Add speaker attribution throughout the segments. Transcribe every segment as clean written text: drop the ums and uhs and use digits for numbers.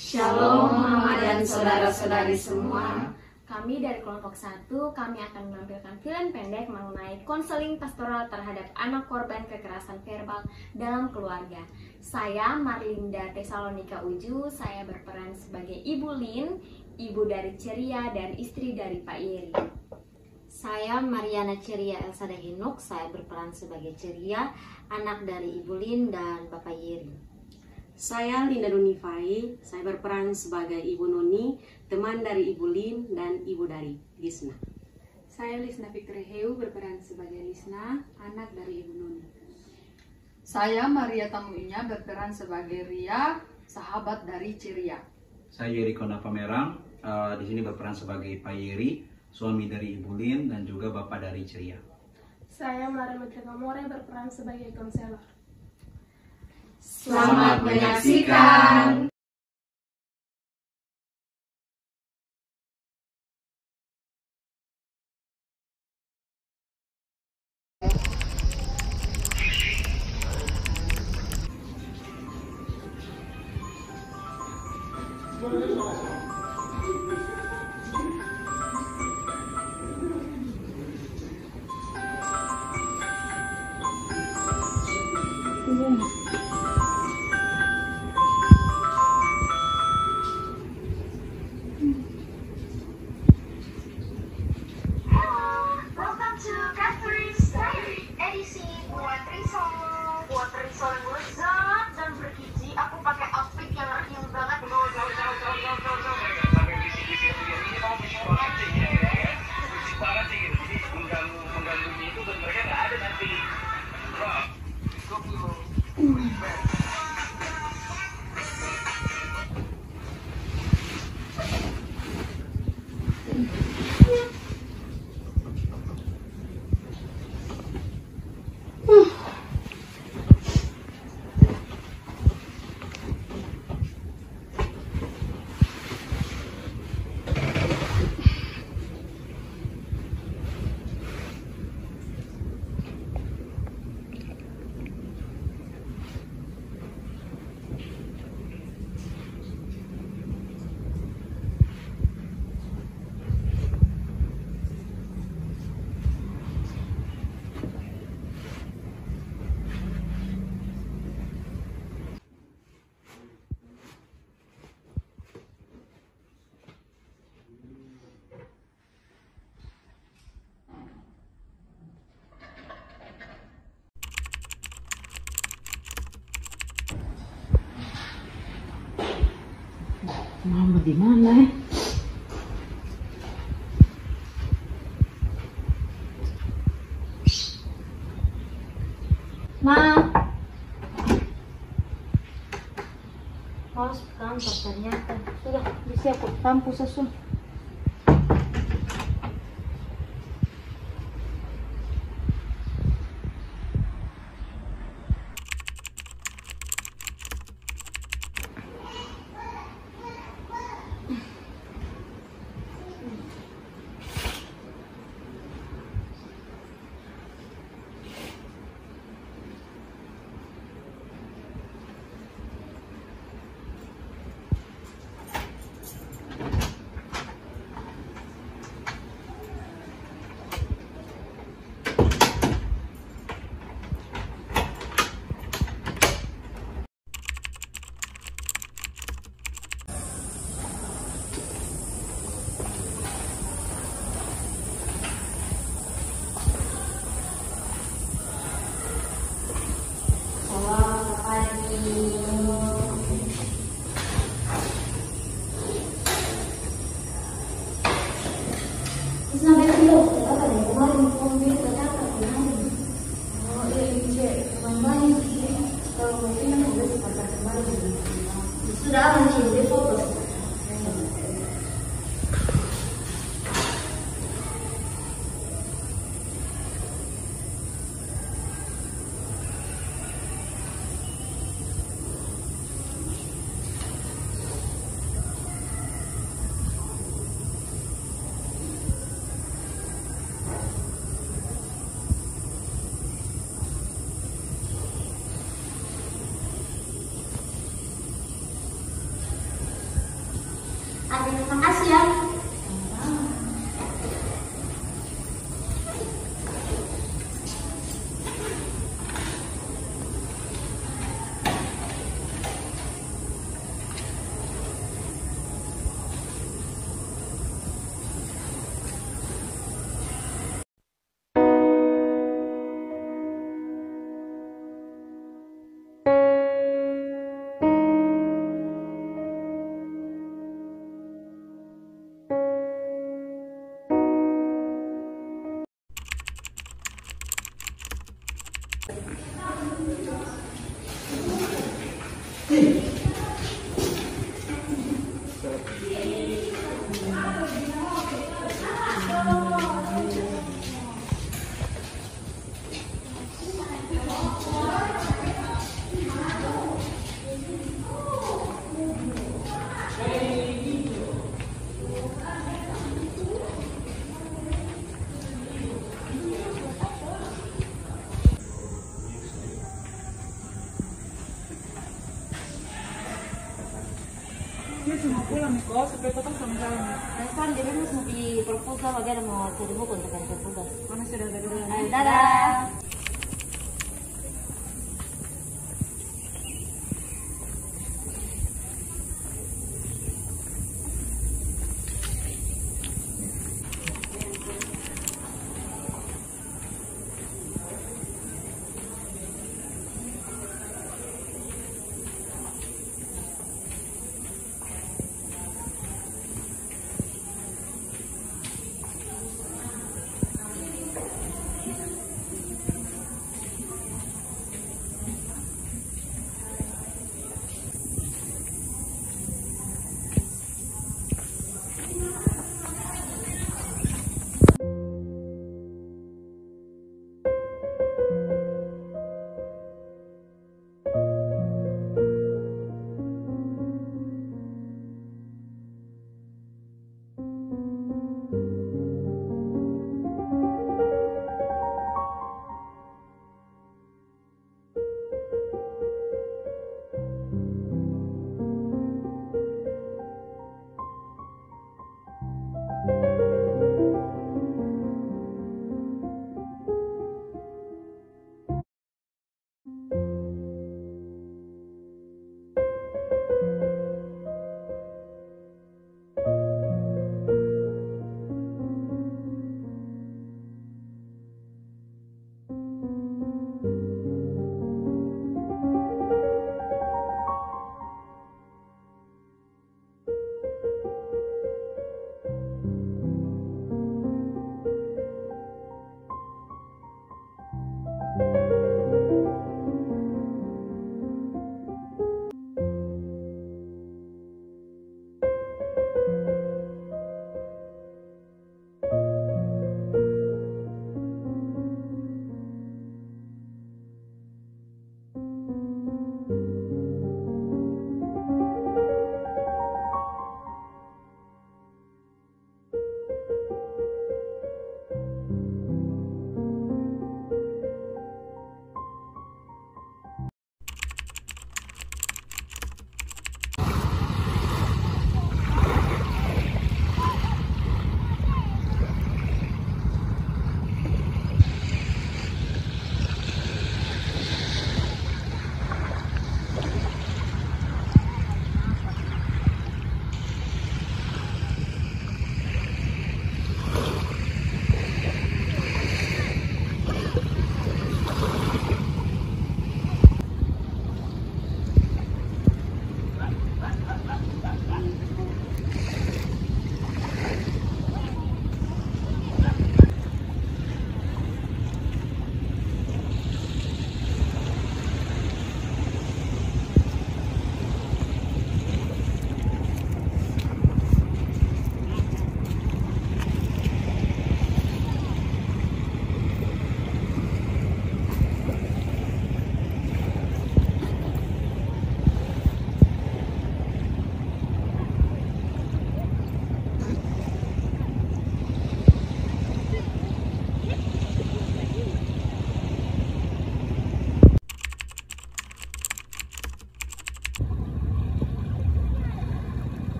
Speaker 1: Shalom Mama dan saudara-saudari semua.
Speaker 2: Kami dari kelompok 1, kami akan menampilkan film pendek mengenai konseling pastoral terhadap anak korban kekerasan verbal dalam keluarga. Saya Marlinda Tesalonika Uju, saya berperan sebagai Ibu Lin, ibu dari Ceria dan istri dari Pak Yeri.
Speaker 3: Saya Mariana Ceria Elsada Hinuk, saya berperan sebagai Ceria, anak dari Ibu Lin dan Bapak Yeri.
Speaker 4: Saya Linda Dunifai, saya berperan sebagai Ibu Nuni, teman dari Ibu Lin dan Ibu dari Lisna.
Speaker 5: Saya Lisna Fikriheu, berperan sebagai Lisna, anak dari Ibu Nuni.
Speaker 6: Saya Maria Tamuinya, berperan sebagai Ria, sahabat dari Ceria.
Speaker 7: Saya Yeriko Napamerang, di sini berperan sebagai Pak Yeri, suami dari Ibu Lin dan juga bapak dari Ceria.
Speaker 8: Saya Mara Kamore, berperan sebagai konselor.
Speaker 1: Selamat menyaksikan.
Speaker 3: Mama di mana ya? Ma, harus ke kantor ternyata. Sudah bisa aku kampus asun.
Speaker 2: Sudah mencium foto.
Speaker 3: Terima kasih ya.
Speaker 5: Dia cuma pulang nih kok, supaya tetap sama-sama.
Speaker 3: Kan jadi harus mau di proposal lagi ada mau cari buku untuk cari proposal.
Speaker 5: Mana sudah ada dulu.
Speaker 3: Ayo, dadah.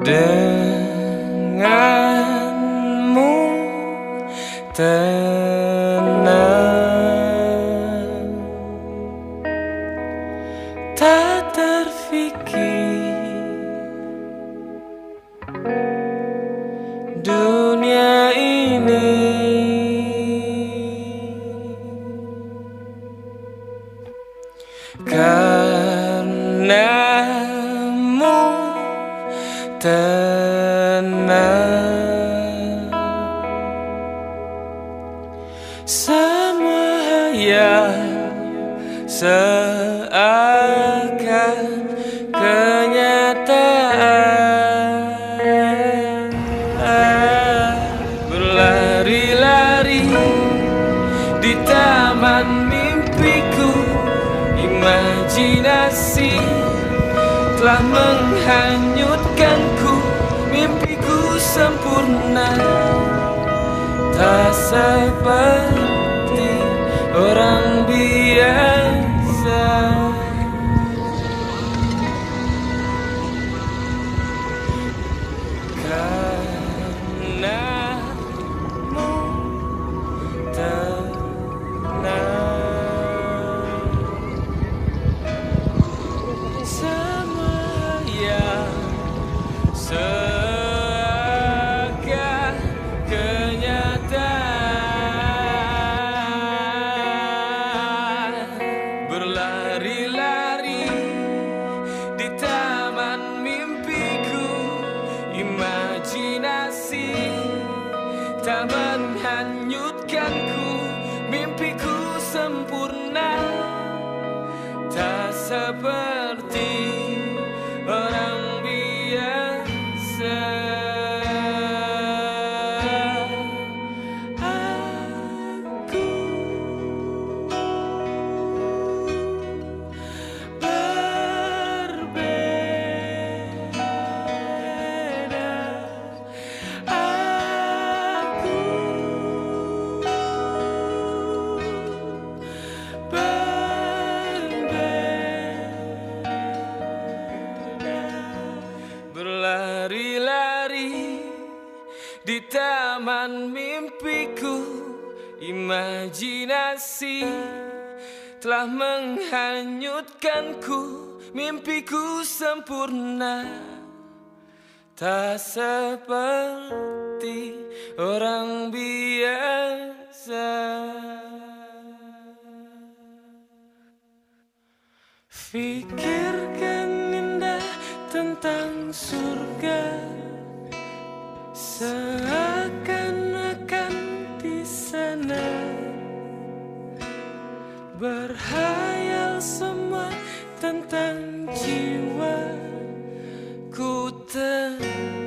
Speaker 9: denganmu tenang, tak terfikir dunia ini karenamu tenang. Semua yang seakan kenyataan, berlari-lari di taman mimpiku. Imajinasi telah menghanyutkanku, mimpiku sempurna, tak seperti orang biasa. Karenamu tenang, semua yang seakan kenyataan, berlari-lari di taman mimpiku. Imajinasi tak menghanyutkanku, mimpiku sempurna, tak seperti orang biasa. Aku berbeda, aku berlari-lari di taman mimpiku. Imajinasi telah menghanyutkanku, mimpiku sempurna, tak seperti orang biasa. Fikirkan indah tentang surga, seakan-akan di sana, berhayal semua tentang jiwa ku tenang.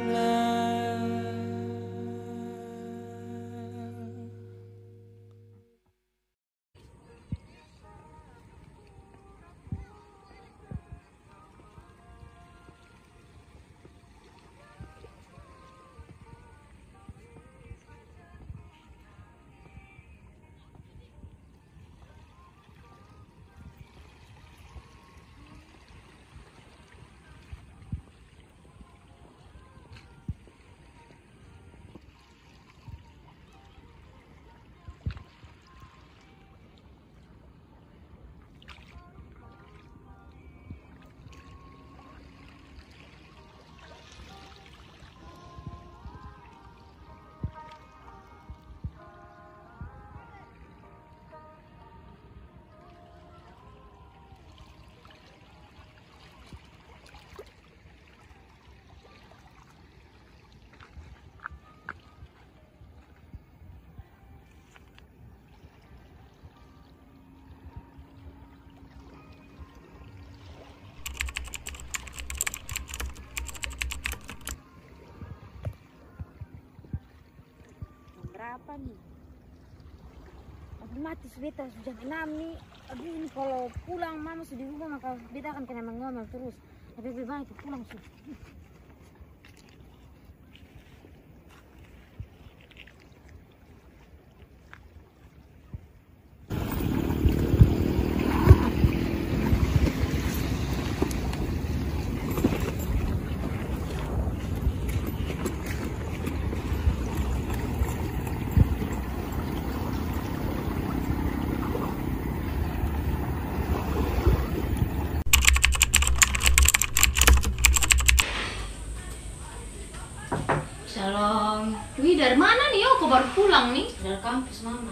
Speaker 10: Berapa nih? Otomatis beta sudah jam 6 nih. Aduh, ini kalau pulang mama sudah di rumah maka beta akan kena mengomel terus. Tapi lebih baik pulang sudah.
Speaker 3: Shalom.
Speaker 2: Wih, dari mana nih? Oh, kau baru pulang nih?
Speaker 3: Dari kampus mama.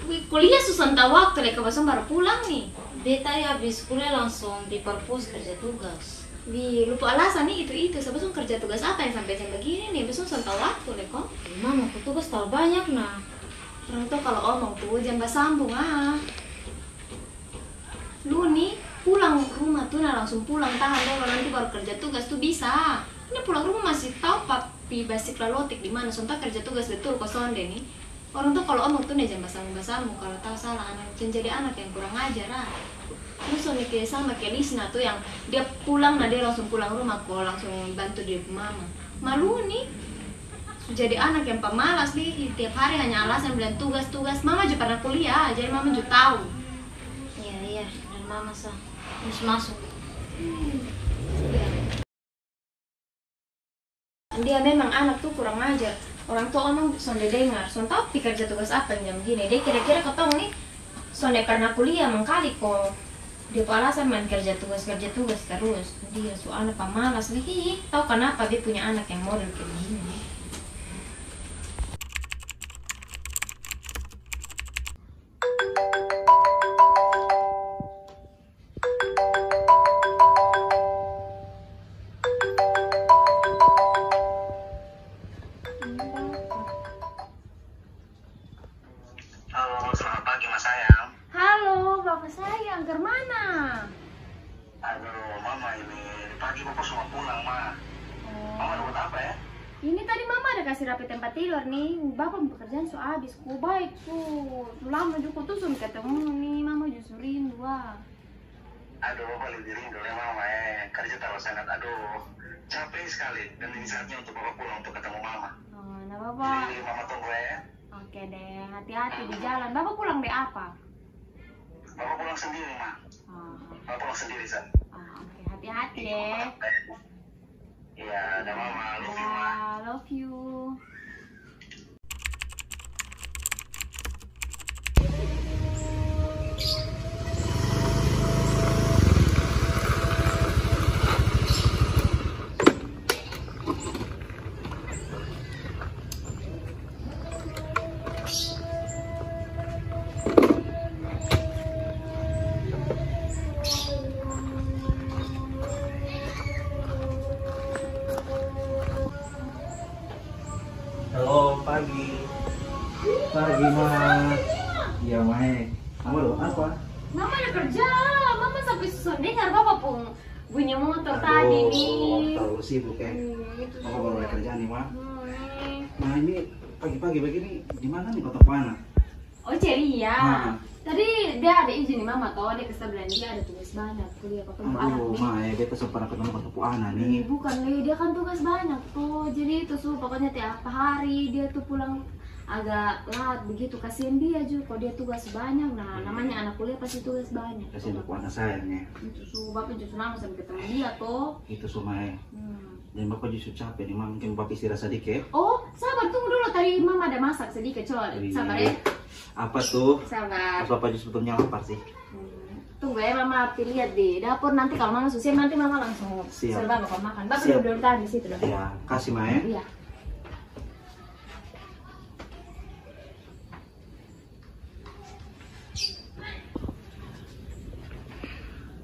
Speaker 2: Wih, kuliah susah tahu waktu deh, kau baru pulang nih.
Speaker 3: Beta ya habis kuliah langsung di perpus kerja tugas.
Speaker 2: Wih, lupa alasan nih itu. Sebesar kerja tugas apa yang sampai jam begini nih? Besok susah tahu waktu deh kok.
Speaker 3: Mama, aku tugas terlalu banyak nah.
Speaker 2: Orang tuh kalau omong tuh jangan sambung Lu nih pulang rumah tuh langsung pulang, tahan dulu nanti baru kerja tugas tuh bisa. Ini pulang rumah masih tahu papi basic lalotik di mana, sontak kerja tugas betul kosong deh nih. Orang tuh kalau omong tuh nih jangan sambung kalau tahu salah anak, jangan jadi anak yang kurang ajar Lu soalnya kayak sama kayak Lisna tuh yang dia pulang, nah dia langsung pulang rumah kok langsung bantu dia mama. Malu nih jadi anak yang pemalas nih, tiap hari hanya alasan bilang tugas. Mama juga pernah kuliah, jadi mama juga tahu.
Speaker 3: Iya, dan mama harus masuk.
Speaker 2: Dia memang anak tuh kurang ajar. Orang tua omong sonde dengar, sonde tahu kerja tugas apa jam gini. Dia kira-kira ketong nih, sonde karena kuliah mengkali kok. Dia alasan main kerja tugas terus. Dia soalnya pemalas nih. Tahu kenapa dia punya anak yang model kayak gini?
Speaker 11: Halo, selamat pagi Mas sayang.
Speaker 2: Halo, Bapak sayang, ke mana?
Speaker 11: Aduh, Mama ini pagi Bapak semua pulang, Ma. Mama ada buat apa ya?
Speaker 2: Ini tadi Mama ada kasih rapi tempat tidur nih. Bapak pekerjaan so habis, ku baik tuh. Lama juga tuh suruh ketemu nih, Mama justru rindu.
Speaker 11: Aduh, Bapak lebih rindu ya Mama ya. Kerja terlalu sangat, aduh, capek sekali. Dan ini saatnya untuk Bapak pulang untuk ketemu Mama.
Speaker 2: Oh, nah Bapak.
Speaker 11: Jadi Mama tunggu ya.
Speaker 2: Oke deh, hati-hati di jalan. Bapak pulang deh apa?
Speaker 11: Bapak pulang sendiri, Ma. Bapak pulang sendiri, San.
Speaker 2: Oke, hati-hati deh.
Speaker 11: Iya, ada Mama. Love you, Ma.
Speaker 2: Love you.
Speaker 7: Halo, pagi, Ma. Iya, Mae. Mama lo apa?
Speaker 2: Mama ada kerja. Mama sampai susah dengar Bapak pun bunyi motor tadi nih.
Speaker 7: Terlalu sibuk ya. Mama baru mulai kerja nih, Ma. Nah, ini pagi-pagi begini di mana nih kota Puana?
Speaker 2: Oh, Ceria.
Speaker 7: Nah.
Speaker 2: Tadi dia ada izin nih Mama toh, dia kesel bilang dia ada tugas banyak kuliah kota Puana
Speaker 7: Aduh,
Speaker 2: nih.
Speaker 7: Mae, beta sempat ketemu kota Puana nih.
Speaker 2: Bukan nih, dia kan tugas banyak tuh. Jadi itu pokoknya tiap hari dia tuh pulang agak lat begitu. Kasihan dia juga kok dia tugas banyak. Nah, namanya anak kuliah pasti tugas banyak.
Speaker 7: Kasih untuk anak sayangnya.
Speaker 2: Itu Bapak justru lama sampai ketemu dia toh.
Speaker 7: Itu Mae. Dan Bapak justru capek nih, Ma. Mungkin Bapak istirahat sedikit.
Speaker 2: Oh, sabar tunggu dulu. Tadi Mama ada masak sedikit, coy. Sabar ya.
Speaker 7: Apa tuh?
Speaker 2: Sabar.
Speaker 7: Bapak justru sebetulnya lapar sih.
Speaker 2: Tunggu ya, Mama lihat di dapur. Nanti kalau Mama susah, nanti Mama langsung
Speaker 7: Siap.
Speaker 2: serba Bapak makan. Bapak
Speaker 7: Siap.
Speaker 2: duduk tahan di situ dong.
Speaker 7: Iya, kasih Mae.
Speaker 2: Iya.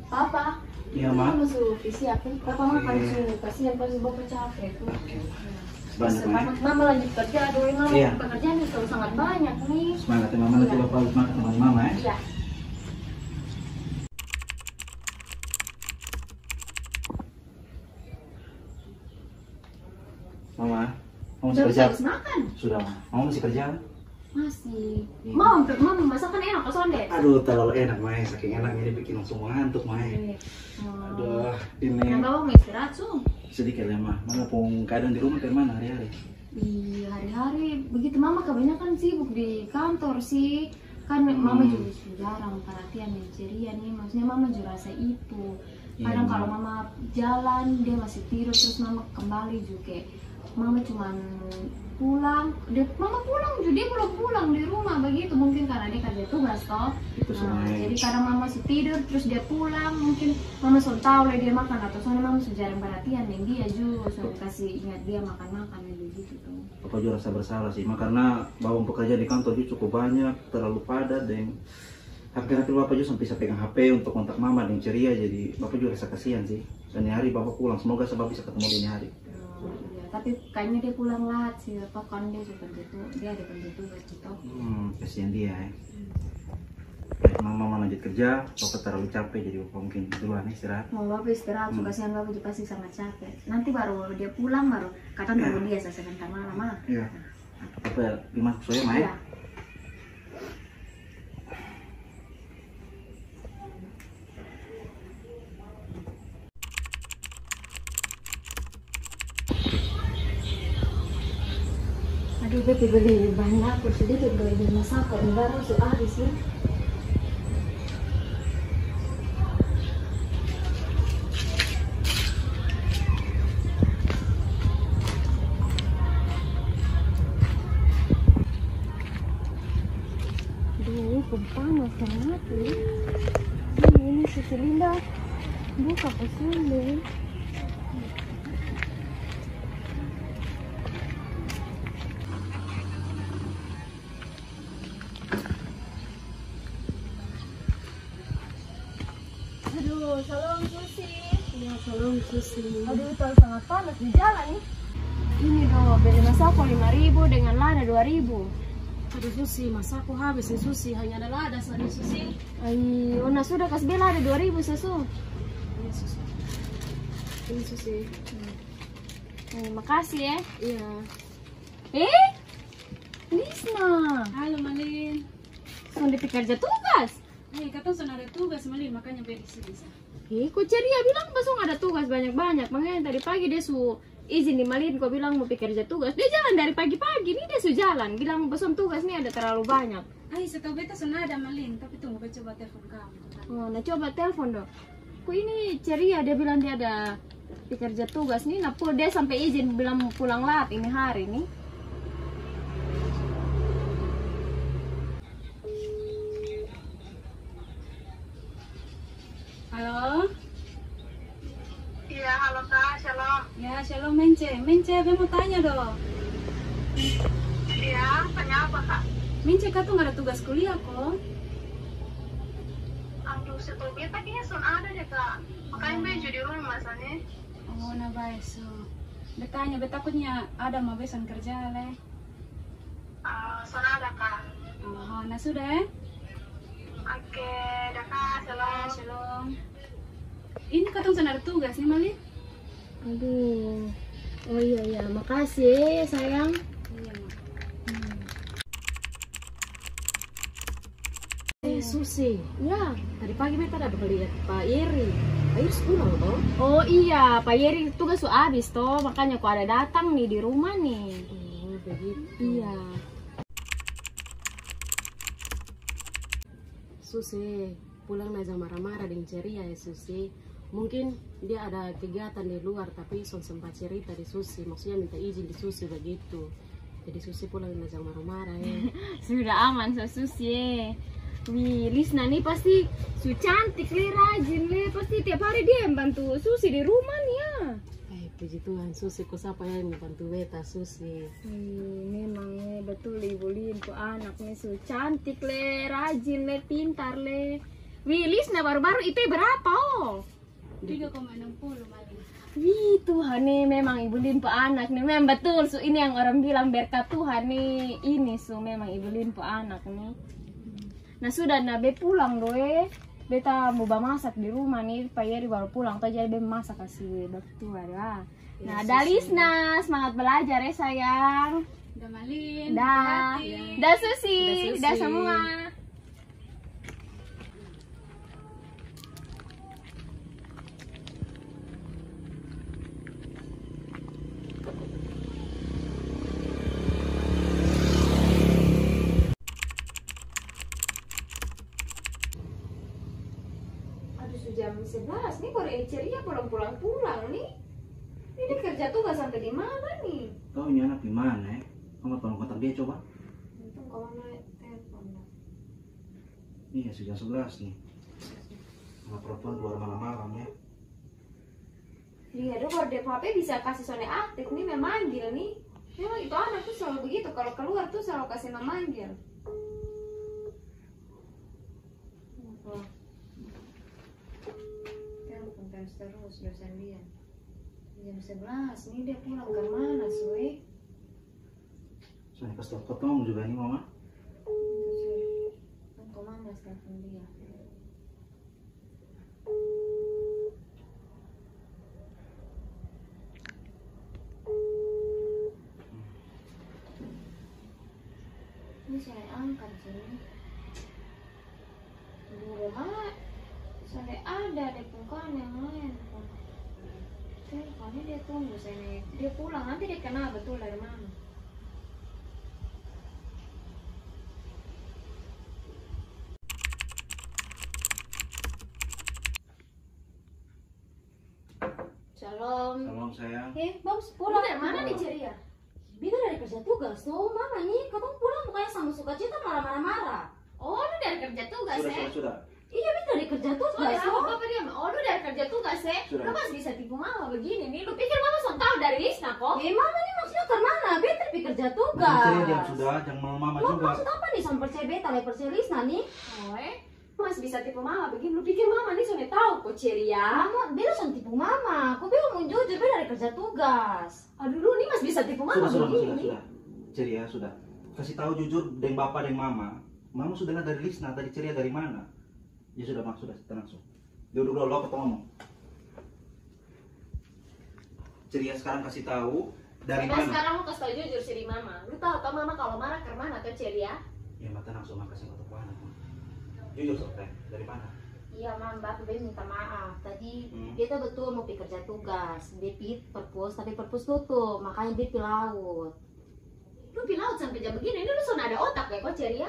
Speaker 2: Papa.
Speaker 7: Iya, Ma.
Speaker 2: Mama suruh siapin. Papa makan dulu. Kasihan pasti Bapak capek tuh.
Speaker 7: Banyak, Ma.
Speaker 2: Mama lanjut kerja. Aduh, Mama
Speaker 7: Iya.
Speaker 2: pekerjaan itu sangat banyak nih.
Speaker 7: Semangat ya, Mama. Nanti Bapak harus makan sama Mama ya.
Speaker 2: Iya.
Speaker 7: Mama, kamu masih
Speaker 2: Udah
Speaker 7: kerja?
Speaker 2: habis makan?
Speaker 7: Sudah, Ma. Kamu masih kerja?
Speaker 2: Masih.
Speaker 7: Iya.
Speaker 2: Mama masakan enak kok deh.
Speaker 7: Aduh, terlalu enak, Mae. Saking enaknya ini bikin langsung ngantuk, Mae. Aduh, ini
Speaker 2: Yang bawa mau istirahat, Sung.
Speaker 7: sedikit ya, Ma. Mama pun keadaan di rumah kayak mana hari-hari?
Speaker 2: Iya, hari-hari begitu. Mama kebanyakan sibuk di kantor sih. Kan Mama juga jarang perhatian dan ceria nih. Maksudnya Mama juga rasa itu. Kadang
Speaker 7: Iya,
Speaker 2: kalau
Speaker 7: Ma.
Speaker 2: Mama jalan, dia masih tidur. Terus Mama kembali juga mama cuman pulang, mama pulang dia belum pulang di rumah begitu, mungkin karena dia kerja tugas toh. Jadi kadang mama masih tidur terus dia pulang, mungkin mama sudah tahu lah dia makan, atau soalnya mama sudah jarang perhatian dan dia juga sudah kasih ingat dia makan begitu tuh.
Speaker 7: Bapak juga rasa bersalah sih, karena bawang pekerja di kantor juga cukup banyak, terlalu padat, dan hampir Bapak juga sampai pegang HP untuk kontak mama dan ceria, jadi Bapak juga rasa kasihan sih. Dan hari Bapak pulang, semoga sebab bisa ketemu di hari.
Speaker 2: Iya, tapi kayaknya dia pulang lat sih, apa kan dia suka gitu, dia ada kerja tugas gitu.
Speaker 7: Kasihan dia ya. Mama lanjut kerja, Bapak terlalu capek, jadi Bapak mungkin duluan istirahat.
Speaker 2: Mau Bapak istirahat, kasihan Bapak juga pasti sangat capek. Nanti baru dia pulang, baru kadang baru dia sebentar malam mah.
Speaker 7: Iya. Bapak gimana soalnya main?
Speaker 2: Iya. Aduh, Bebe beli banyak, aku sedikit beli masak, ini baru habis ya. Aduh, panas banget nih. Ini susu Linda buka pesan deh. Aduh, shalom Susi.
Speaker 8: Ya, shalom Susi.
Speaker 2: Aduh, terlalu sangat panas di jalan nih. Ini dong, beli masako 5.000 dengan lada 2.000.
Speaker 8: Aduh Susi, masaku habis nih Susi, hanya ada lada saja Susi.
Speaker 2: Ayo, nah sudah kasih bela ada 2.000 susu.
Speaker 8: Iya Susi. Ini Susi.
Speaker 2: Makasih ya.
Speaker 8: Iya.
Speaker 2: Lisna.
Speaker 8: Halo Malin.
Speaker 2: Sudah kerja tugas.
Speaker 8: Kata sudah ada tugas Malin, makanya beres bisa.
Speaker 2: Kok ceria bilang besok ada tugas banyak-banyak. Makanya tadi pagi dia izin di Malin, kau bilang mau kerja tugas. Dia jalan dari pagi-pagi, nih dia jalan. Bilang besok tugas nih ada terlalu banyak.
Speaker 8: Setahu beta sudah ada Malin, tapi tunggu beta coba telepon kamu.
Speaker 2: Oh, nah coba telepon dong. Kok ini ceria, dia bilang dia ada kerja tugas nih. Nah, dia sampai izin bilang mau pulang lat ini hari nih.
Speaker 8: Halo?
Speaker 12: Iya, halo Kak, shalom.
Speaker 8: Ya, shalom Mence. Mence, saya mau tanya dong.
Speaker 12: Iya, tanya apa Kak?
Speaker 8: Mence, Kak tuh nggak ada tugas kuliah kok.
Speaker 12: Aduh, setahu beta kayaknya sun ada deh Kak. Makanya baju di rumah masanya.
Speaker 8: Oh, nah baik so. Betanya, beta takutnya ada mau besan kerja leh.
Speaker 12: Sun ada Kak.
Speaker 8: Oh, nah sudah ya?
Speaker 12: Oke, dah Kak, shalom.
Speaker 8: Shalom. Ini katong ada tugas nih Malin.
Speaker 2: Aduh. Oh iya, makasih sayang.
Speaker 8: Iya,
Speaker 4: Susi.
Speaker 2: Ya,
Speaker 4: tadi pagi beta ada lihat Pak Yeri. Pak Yeri pulang toh?
Speaker 2: Oh iya, Pak Yeri tugas habis toh, makanya kok ada datang nih di rumah nih.
Speaker 4: Oh, begitu.
Speaker 2: Iya.
Speaker 4: Susi, pulang aja marah-marah dengan ceria ya Susi. Mungkin dia ada kegiatan di luar tapi sempat cerita di Susi, maksudnya minta izin di Susi begitu. Jadi Susi pulang aja marah-marah ya.
Speaker 2: Sudah aman Susi. Wih, Lisna nih pasti cantik le, rajin le, pasti tiap hari dia yang bantu Susi di rumah nih ya.
Speaker 4: Puji Tuhan, Susi kok siapa yang bantu beta Susi.
Speaker 2: Memang betul Ibu Lin, kok anak nih cantik le, rajin le, pintar le. Wih, Lisna baru-baru IP berapa oh?
Speaker 8: 3,60 Malin.
Speaker 2: Wih, Tuhan nih memang Ibu Lin po anak nih, memang betul ini yang orang bilang berkat Tuhan nih, ini memang Ibu Lin po anak nih. Nah sudah nabe pulang doe, beta mau masak di rumah nih, Pak Yeri baru pulang, tuh jadi masak kasih betul ya. Nah, ada Lisna, semangat belajar ya sayang.
Speaker 8: Dah Malin,
Speaker 2: dah Susi, dah semua. Jam 11 nih baru ceria pulang nih. Ini kerja tugas sampai di mana nih?
Speaker 7: Tahu ini anak di mana ya? Kamu tolong kontak dia coba.
Speaker 2: Itu kalau naik telepon.
Speaker 7: Iya, sudah 11 nih. Anak perempuan keluar malam-malam ya.
Speaker 2: Iya, dong kalau dia HP bisa kasih soalnya aktif nih memanggil nih. Memang itu anak tuh selalu begitu, kalau keluar tuh selalu kasih memanggil. Telepon terus dosen dia. Jam 11 nih dia pulang ke mana sih?
Speaker 7: Soalnya pas potong juga nih mama.
Speaker 2: Untuk mama telepon dia. Ini saya angkat sini. Di rumah saya ada pungkawan yang lain. Teleponnya dia tunggu saya. Dia pulang nanti dia kenal betul dari mana.
Speaker 3: Shalom.
Speaker 7: Shalom sayang.
Speaker 3: Bagus pulang.
Speaker 2: Dari mana nih Ceria?
Speaker 3: Bida dari kerja tugas tuh, mama nih, katong pulang bukannya sama sukacita marah-marah.
Speaker 2: Oh, lu dari kerja tugas ya?
Speaker 7: Sudah.
Speaker 3: Iya, Bida dari kerja tugas.
Speaker 2: Apa dia? Oh, lu dari kerja tugas ya? Lu masih bisa tipu mama begini nih. Lu pikir mama so tahu dari Lisna kok?
Speaker 3: Mama nih maksudnya ke mana? Beta tapi kerja tugas.
Speaker 7: Ceria sudah, jangan mau mama juga.
Speaker 3: Maksud apa nih sama percaya Beta, percaya Lisna nih?
Speaker 2: Oh, masih bisa tipu mama begini. Lu pikir mama nih soalnya tahu kok Ceria?
Speaker 3: Mama, Beda sama tipu mama. Aku bilang mau jujur, Beda dari kerja tugas.
Speaker 2: Aduh, lu nih masih bisa tipu mama begini.
Speaker 7: Sudah. Ceria sudah. Kasih tahu jujur dengan bapak dan mama. Mama sudah dari Lisna, tadi Ceria dari mana? Ya sudah, Mak, sudah tenang so. Duduk dulu, lo ketemu. Ceria sekarang kasih tahu dari mana?
Speaker 2: Sekarang lu kasih tahu jujur sih mama. Lu tahu mama kalau marah ke mana tuh Ceria?
Speaker 7: Ya, Mak, tenang so, Mak, kasih tahu anak. Jujur so, dari mana?
Speaker 3: Iya, Mama, Bebe minta maaf. Tadi dia tuh betul mau pergi kerja tugas. Dia perpus, tapi perpus tutup, makanya dia pergi laut.
Speaker 2: Lu pergi laut sampai jam begini, ini lu sudah ada otak ya kok Ceria?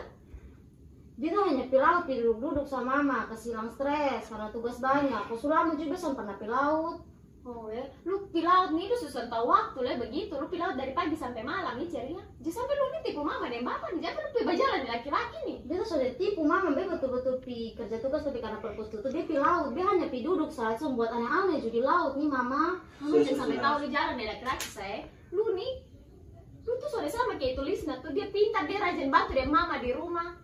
Speaker 3: Dia tuh hanya pergi laut, duduk-duduk sama mama, kesilang stres karena tugas banyak. Aku sudah juga sama pernah pergi laut.
Speaker 2: Oh ya, lu pergi laut nih, lu susah tahu waktu lah begitu. Lu pergi laut dari pagi sampai malam nih Ceria. Jadi sampai lu nih tipu mama dan bapak nih, jangan lu pergi berjalan di laki-laki nih.
Speaker 3: Dia tuh sudah tipu mama, dia betul-betul pergi kerja tugas tapi karena perpus tutup dia pergi laut. Dia hanya pergi duduk saat itu membuat aneh-aneh di laut nih mama.
Speaker 2: Mama jangan sampai tahu lu jalan di laki-laki saya. Lu nih, lu tuh sudah sama kayak tulisnya tuh, dia pintar, dia rajin bantu dia mama di rumah.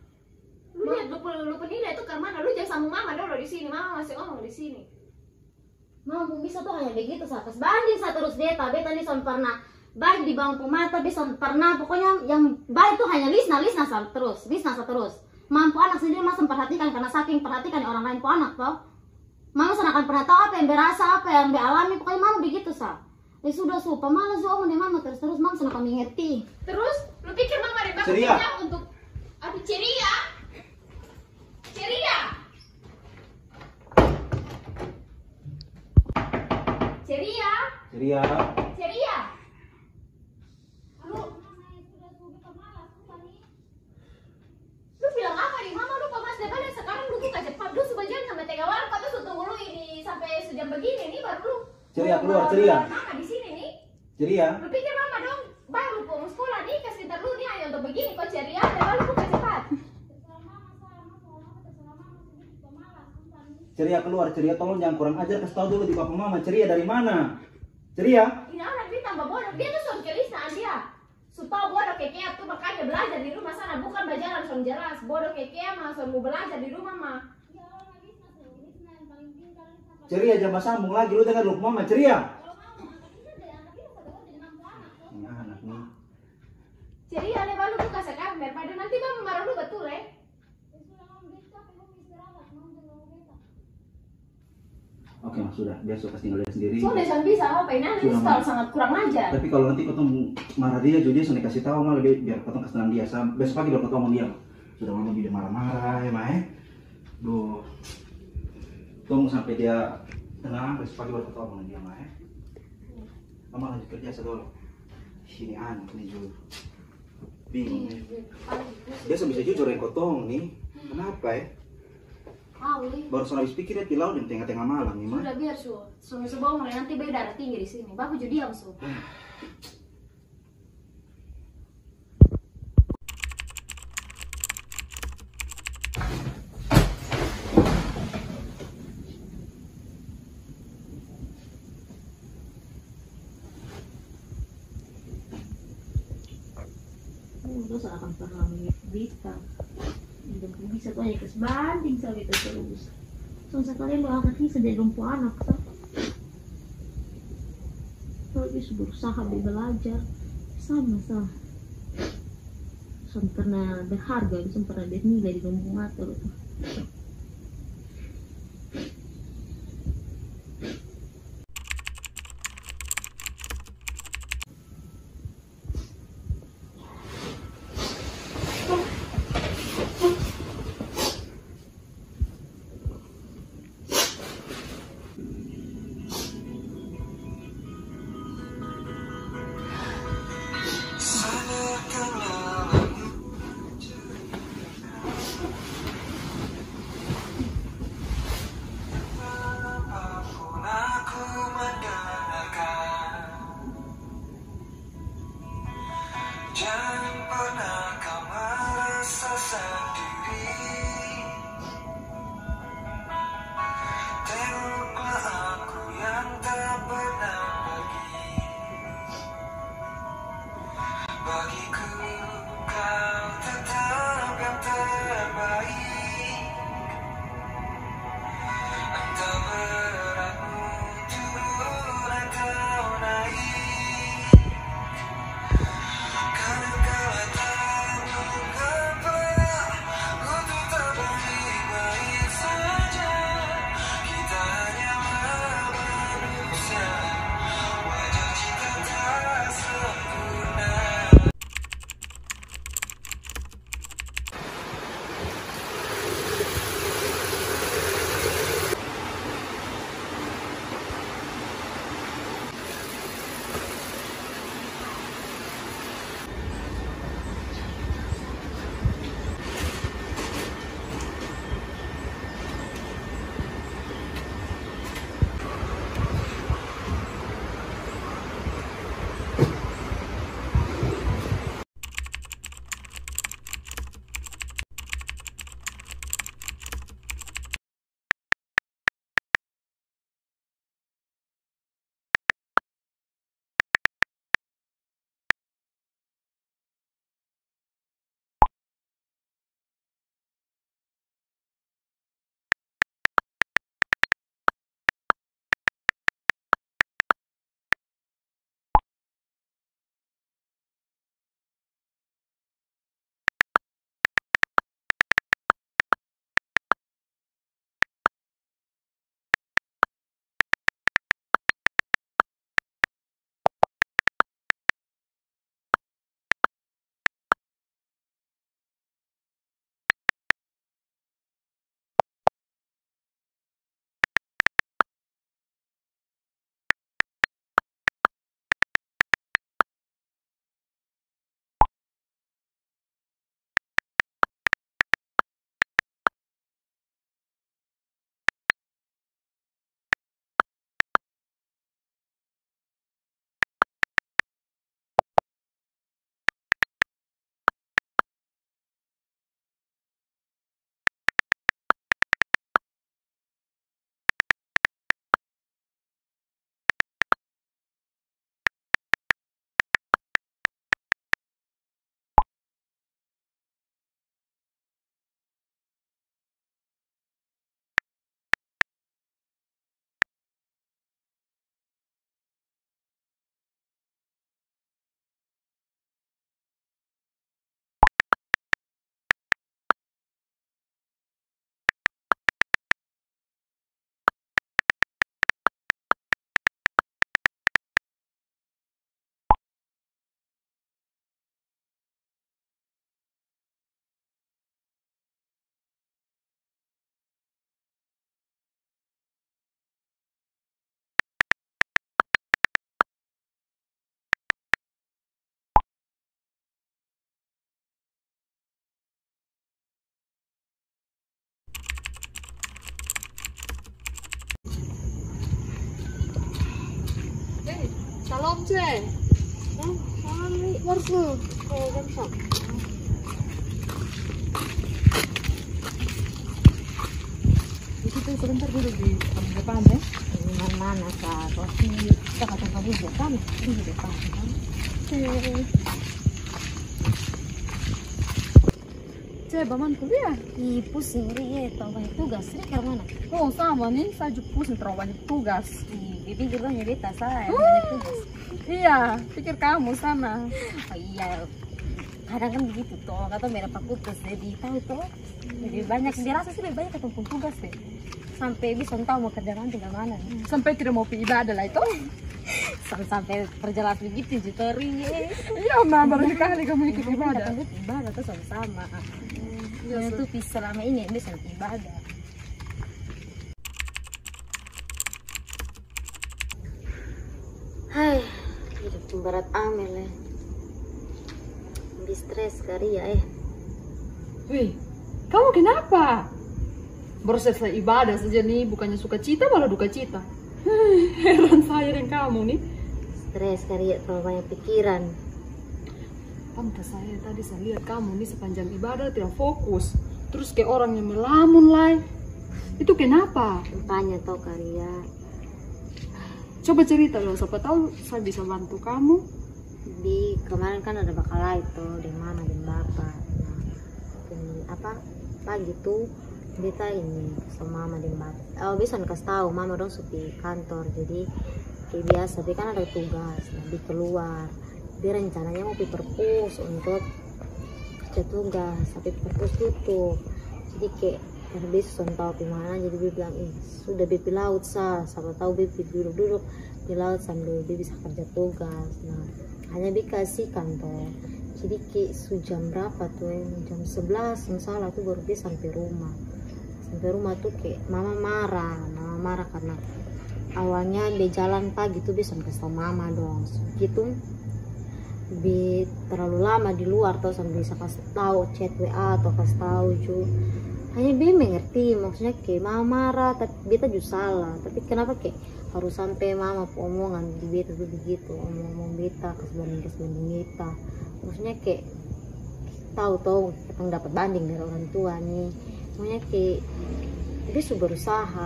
Speaker 2: Lu lihat lu penilai itu ke mana? Lu jangan sama mama dulu di sini, mama masih ngomong di sini.
Speaker 3: Mama bisa tuh hanya begitu saat banding saat terus Beta nih sampai pernah baik di bangku mata, bisa pernah pokoknya yang baik tuh hanya Lisna terus. Mampu anak sendiri masa perhatikan karena saking perhatikan orang lain po anak toh. Mama akan pernah tahu apa yang berasa, apa yang dialami, pokoknya mama begitu sah. Sudah pemalas omong nih mama terus mama akan mengerti.
Speaker 2: Terus lu pikir mama ada bakatnya untuk aduh Ceria. Lu bilang apa nih mama, lu pemalas daripada sekarang lu buka cepat. Lu sebagian sampai tega warung, kau tuh tunggu lu ini sampai sejam begini nih baru lu.
Speaker 7: Ceria keluar, Ceria.
Speaker 2: Mama di sini nih.
Speaker 7: Ceria.
Speaker 2: Lu pikir mama dong baru pulang sekolah nih kasih lu nih hanya untuk begini kok Ceria, dan lu buka cepat.
Speaker 7: Ceria keluar, Ceria tolong jangan kurang ajar, kasih tahu dulu di papa mama. Ceria dari mana? Ceria?
Speaker 2: Ini anak dia tambah bodoh, dia tuh soal kelisnaan dia. Supaya bodoh kekea tuh makanya belajar di rumah sana, bukan belajar langsung jelas. Bodoh kekea mah mau belajar di rumah mah.
Speaker 7: Ceria jangan sambung lagi, lu dengar lu mama, Ceria. Ini anak nih.
Speaker 2: Ceria lebar lu buka sekarang daripada nanti mama marah lu betul
Speaker 7: Oke, Mas, sudah. Biar suka tinggal dia sendiri.
Speaker 2: Sudah jangan bisa apa ini anak ini kalau sangat kurang ajar.
Speaker 7: Tapi kalau nanti ketemu marah dia, jadi saya kasih tahu malah biar ketemu kesenangan dia. Besok pagi baru ketemu dia. Sudah mama dia marah-marah ya, Mae. Duh. Tunggu sampai dia tenang, besok pagi baru ketemu dengan dia, Mae. Mama lanjut kerja dulu. Ini anak nih jujur. Bingung nih. Dia bisa jujur yang kotong nih. Kenapa ya? Baru soal habis pikir dia pilau di tengah-tengah malam nih,
Speaker 2: Sudah biar su. Suami sebuah mulai nanti beda darah tinggi di sini. Bapak jadi diam su.
Speaker 3: terus akan pernah berita. Dan bisa tuh aja kes banding sama itu terus. So sekalian lo angkat bisa jadi lumpuh anak sah. Kalau bisa berusaha belajar sama sah. Pernah berharga, bisa pernah bernilai di lumbung mata lo tuh.
Speaker 9: Jangan pernah kau merasa sendiri. Tengoklah aku yang tak pernah pergi. Bagiku kau tetap yang terbaik. Entah beratmu turun atau naik.
Speaker 6: Salam cek. Salam nih, warga. Gampang. Di situ sebentar dulu di depan ya.
Speaker 3: Mana kak? Kopi kita kata kamu di depan, di depan.
Speaker 6: baman kuliah?
Speaker 10: Ih, pusing Ri, tau banyak tugas. Ri ke mana?
Speaker 6: Oh sama nih, saya juga pusing terlalu banyak tugas.
Speaker 10: Ih, pikir dong ya beta saya banyak tugas.
Speaker 6: Iya, pikir kamu sana.
Speaker 10: Oh iya, kadang kan begitu toh, kata beda fakultas jadi tahu toh. Jadi banyak, dirasa sih lebih banyak ketemu tugas deh. Sampai bisa tahu mau kerja nanti ke mana.
Speaker 6: Sampai tidak mau pergi ibadah lah itu.
Speaker 10: Sampai perjalanan begitu Ri.
Speaker 6: Iya, Mama, baru sekali kamu ikut ibadah.
Speaker 10: Ibadah tuh sama-sama. Yang tuh selama ini bisa ibadah. Hai, hidup berat amel ya. Lebih stres kali ya
Speaker 6: Wih, kamu kenapa? Baru selesai ibadah saja nih, bukannya suka cita malah duka cita. Heran saya dan kamu nih.
Speaker 10: Stres kali ya, terlalu banyak pikiran.
Speaker 6: Pantas saya tadi saya lihat kamu nih sepanjang ibadah tidak fokus. Terus kayak orang yang melamun lah. Itu kenapa?
Speaker 10: Makanya tau kali ya.
Speaker 6: Coba cerita dong, siapa tahu saya bisa bantu kamu.
Speaker 10: Di kemarin kan ada bakal itu di mama dan bapak. Nah, ini pagi tuh beta ini sama mama dan bapak. Oh bisa kasih tahu mama dong supi kantor, jadi kayak biasa dia kan ada tugas, nah dia keluar. Dia rencananya mau perpus untuk kerja tugas, tapi perpus tutup. Jadi kayak karena dia susah tahu di mana, jadi dia bilang sudah bepi laut siapa tahu bepi duduk di laut sambil dia bisa kerja tugas. Nah hanya dikasih kantor, jadi kayak jam berapa tuh jam 11 yang salah tuh baru dia sampai rumah tuh kayak mama marah karena awalnya dia jalan pagi tuh bisa kasih tau mama dong gitu. Dia terlalu lama di luar tuh sambil bisa kasih tahu chat WA atau kasih tahu cuy. Hanya dia mengerti maksudnya kayak mama marah tapi beta juga salah, tapi kenapa kayak harus sampai mama omongan di beta tuh begitu, omong beta kasih banding beta, maksudnya kayak tahu kita dapat banding dari orang tua nih. Maksudnya kayak dia sudah berusaha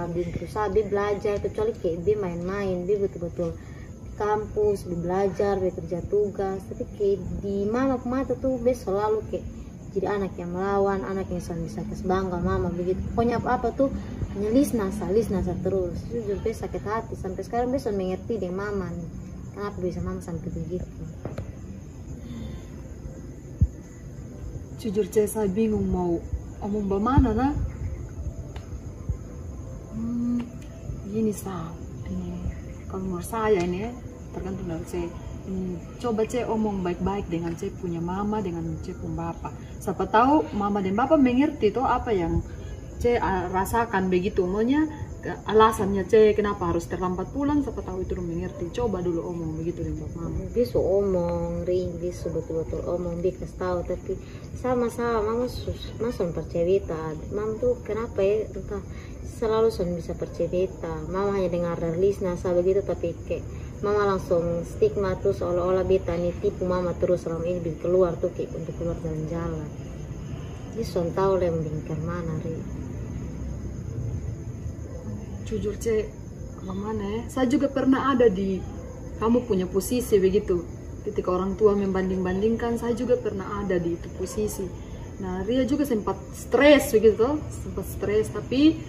Speaker 10: dia belajar, kecuali kayak dia main-main, dia betul-betul kampus, dia belajar, dia kerja tugas, tapi kayak di mama mata tuh dia selalu kayak jadi anak yang melawan, anak yang selalu bisa bangga mama begitu. Pokoknya apa tuh hanya lisnasa terus. Jujur dia sakit hati sampai sekarang bisa mengerti deh mama nih. Kenapa bisa mama sampai begitu?
Speaker 6: Jujur saya bingung mau omong bagaimana nah. Gini ini kalau menurut saya ini tergantung dari saya. Coba omong baik-baik dengan punya mama, dengan punya bapak. Siapa tahu mama dan bapak mengerti tuh apa yang rasakan begitu. Maunya alasannya kenapa harus terlambat pulang, siapa tahu itu mengerti. Coba dulu omong begitu dengan mama.
Speaker 10: Bisa omong, bisa betul-betul omong, dia kasih tahu, tapi sama-sama mama percaya beta. Mama tuh kenapa ya entah selalu bisa percaya beta. Mama hanya dengar dari Lisna begitu, tapi kayak mama langsung stigma tuh seolah-olah beta nih tipu mama terus selama ini keluar tuh kayak untuk keluar jalan-jalan. Jadi son tahu lah yang mana Ri.
Speaker 6: Jujur kemana ya? Saya juga pernah ada di kamu punya posisi begitu. Ketika orang tua membanding-bandingkan, saya juga pernah ada di itu posisi. Nah Ria juga sempat stres begitu, tapi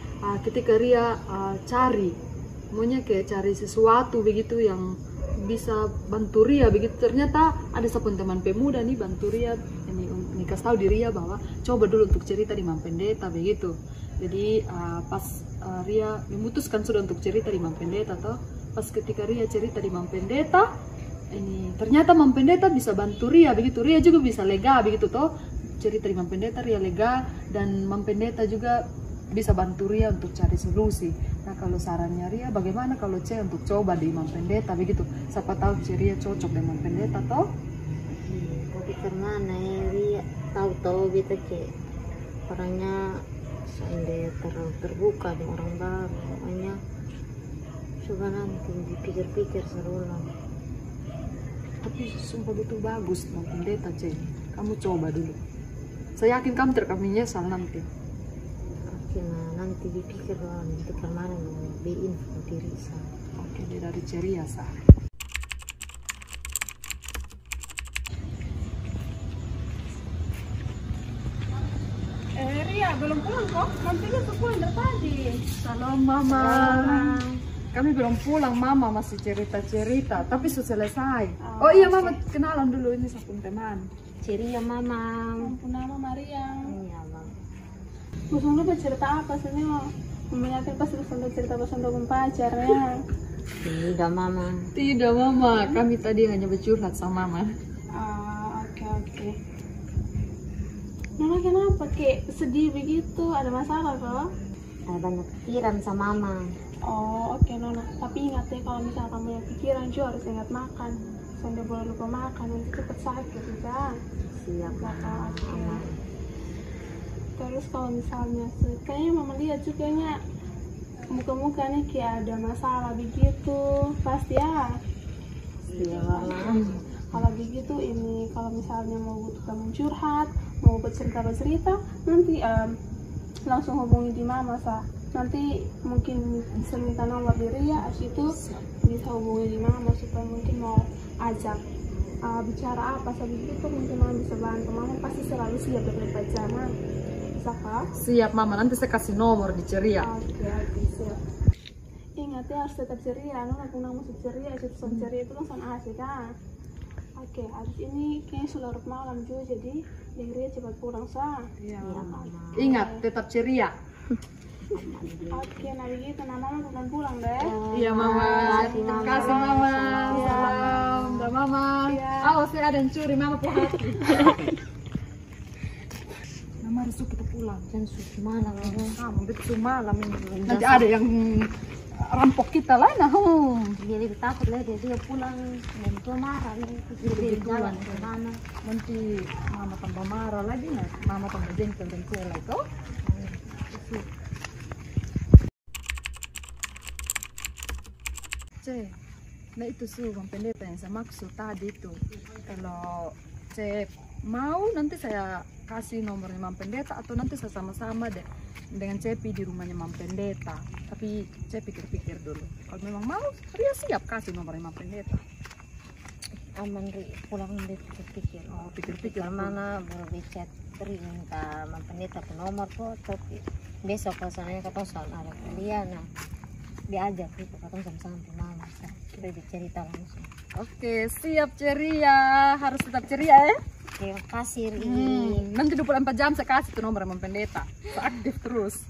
Speaker 6: ketika Ria maunya kayak cari sesuatu begitu yang bisa bantu Ria begitu, ternyata ada satu teman pemuda nih bantu Ria ini kasih tahu di Ria bahwa coba dulu untuk cerita di Mam Pendeta begitu. Jadi pas Ria memutuskan sudah untuk cerita di Mam Pendeta toh, pas ketika Ria cerita di Mam Pendeta ini ternyata Mam Pendeta bisa bantu Ria begitu, Ria juga bisa lega begitu toh, cerita di Mam Pendeta Ria lega dan Mam Pendeta juga bisa bantu Ria untuk cari solusi. Nah kalau sarannya Ria bagaimana kalau untuk coba di Mam Pendeta begitu, siapa tahu Ria cocok dengan Pendeta toh.
Speaker 10: Tapi karena Ria tahu beta kayak orangnya terlalu terbuka dengan orang baru, makanya coba nanti dipikir-pikir serulang.
Speaker 6: Tapi sumpah betul bagus Mam Pendeta kamu coba dulu, saya yakin kamu terkami nyesal nanti.
Speaker 10: Nah nanti dipikir nanti kemana lebih info diri saya.
Speaker 6: Oke, dari ceria saya.
Speaker 8: Iya, belum pulang kok. Nantinya tuh pulang dari tadi.
Speaker 6: Salam Mama. Kami belum pulang, Mama masih cerita-cerita, tapi sudah selesai. Oh iya Mama, kenalan dulu, ini saya pun teman.
Speaker 10: Ceria Mama.
Speaker 8: Ampun, nama Maria.
Speaker 10: Iya Mama.
Speaker 8: Busung lu bercerita apa sih nih? Meminyakin pas lu cerita pas untuk pacarnya.
Speaker 10: Tidak Mama.
Speaker 6: Tidak Mama, kami tadi hanya bercurhat sama Mama.
Speaker 8: Oke. Nona kenapa kayak sedih begitu? Ada masalah kok?
Speaker 10: Ada banyak pikiran sama Mama.
Speaker 8: Oh oke Nona. Tapi ingat ya kalau misalnya kamu yang pikiran juga harus ingat makan. Sampai boleh lupa makan nanti cepet sakit juga.
Speaker 10: Siap Mama.
Speaker 8: Oke. Terus kalau misalnya kayaknya Mama lihat juga nya muka-mukanya kayak ada masalah begitu. Pasti ya.
Speaker 10: Iya Mama.
Speaker 8: Kalau begitu ini kalau misalnya mau butuh kamu curhat, mau bercerita nanti langsung hubungi di Mama sa. Nanti mungkin bisa minta nomor di Ria, itu bisa hubungi di Mama supaya mungkin mau ajak bicara apa begitu mungkin Mama bisa bantu. Mama pasti selalu siap 24 jam. Bisa kah?
Speaker 6: Siap Mama, nanti saya kasih nomor di ceria.
Speaker 8: Oke, siap. Ingat ya harus tetap ceria, Nona aku nama ceria, tetap ceria itu langsung asik kan. Oke, habis ini kayaknya sudah larut malam juga, jadi Ria cepat pulang sah.
Speaker 6: Iya Mama. Ingat, tetap ceria.
Speaker 8: Oke, nah begitu, nah Mama bukan pulang deh.
Speaker 6: Iya Mama. Terima kasih Mama. Salam, dah Mama. Awas ya ada yang curi Mama pulang hati. Mama resu kita pulang.
Speaker 10: Dan susu malam.
Speaker 6: Betul malam ini. Nanti ada yang rampok kita lah nah.
Speaker 10: Dia lebih takut lah dia pulang dan tua marah dia jalan ke mana.
Speaker 6: Nanti Mama tambah marah lagi nah. Mama tambah jengkel dan kue lagi kok. Nah itu sih Bang Pendeta yang saya maksud tadi itu. Kalau saya mau nanti saya kasih nomornya Mam Pendeta atau nanti saya sama-sama deh dengan Cepi di rumahnya Mam Pendeta. Tapi saya pikir-pikir dulu. Kalau memang mau, Ria siap kasih nomornya Mam Pendeta.
Speaker 10: Aman Ri, pulang dia pikir-pikir.
Speaker 6: Oh pikir-pikir.
Speaker 10: Mana baru di chat Ri minta Mam Pendeta ke nomor kok. Tapi besok kalau sananya ketemu sama ada kalian nah diajak itu ketemu sama-sama Mama. Kita dicerita langsung.
Speaker 6: Oke, siap ceria. Harus tetap ceria ya.
Speaker 10: Terima kasih Ri.
Speaker 6: Nanti 24 jam saya kasih tuh nomor Mam Pendeta. Aktif terus.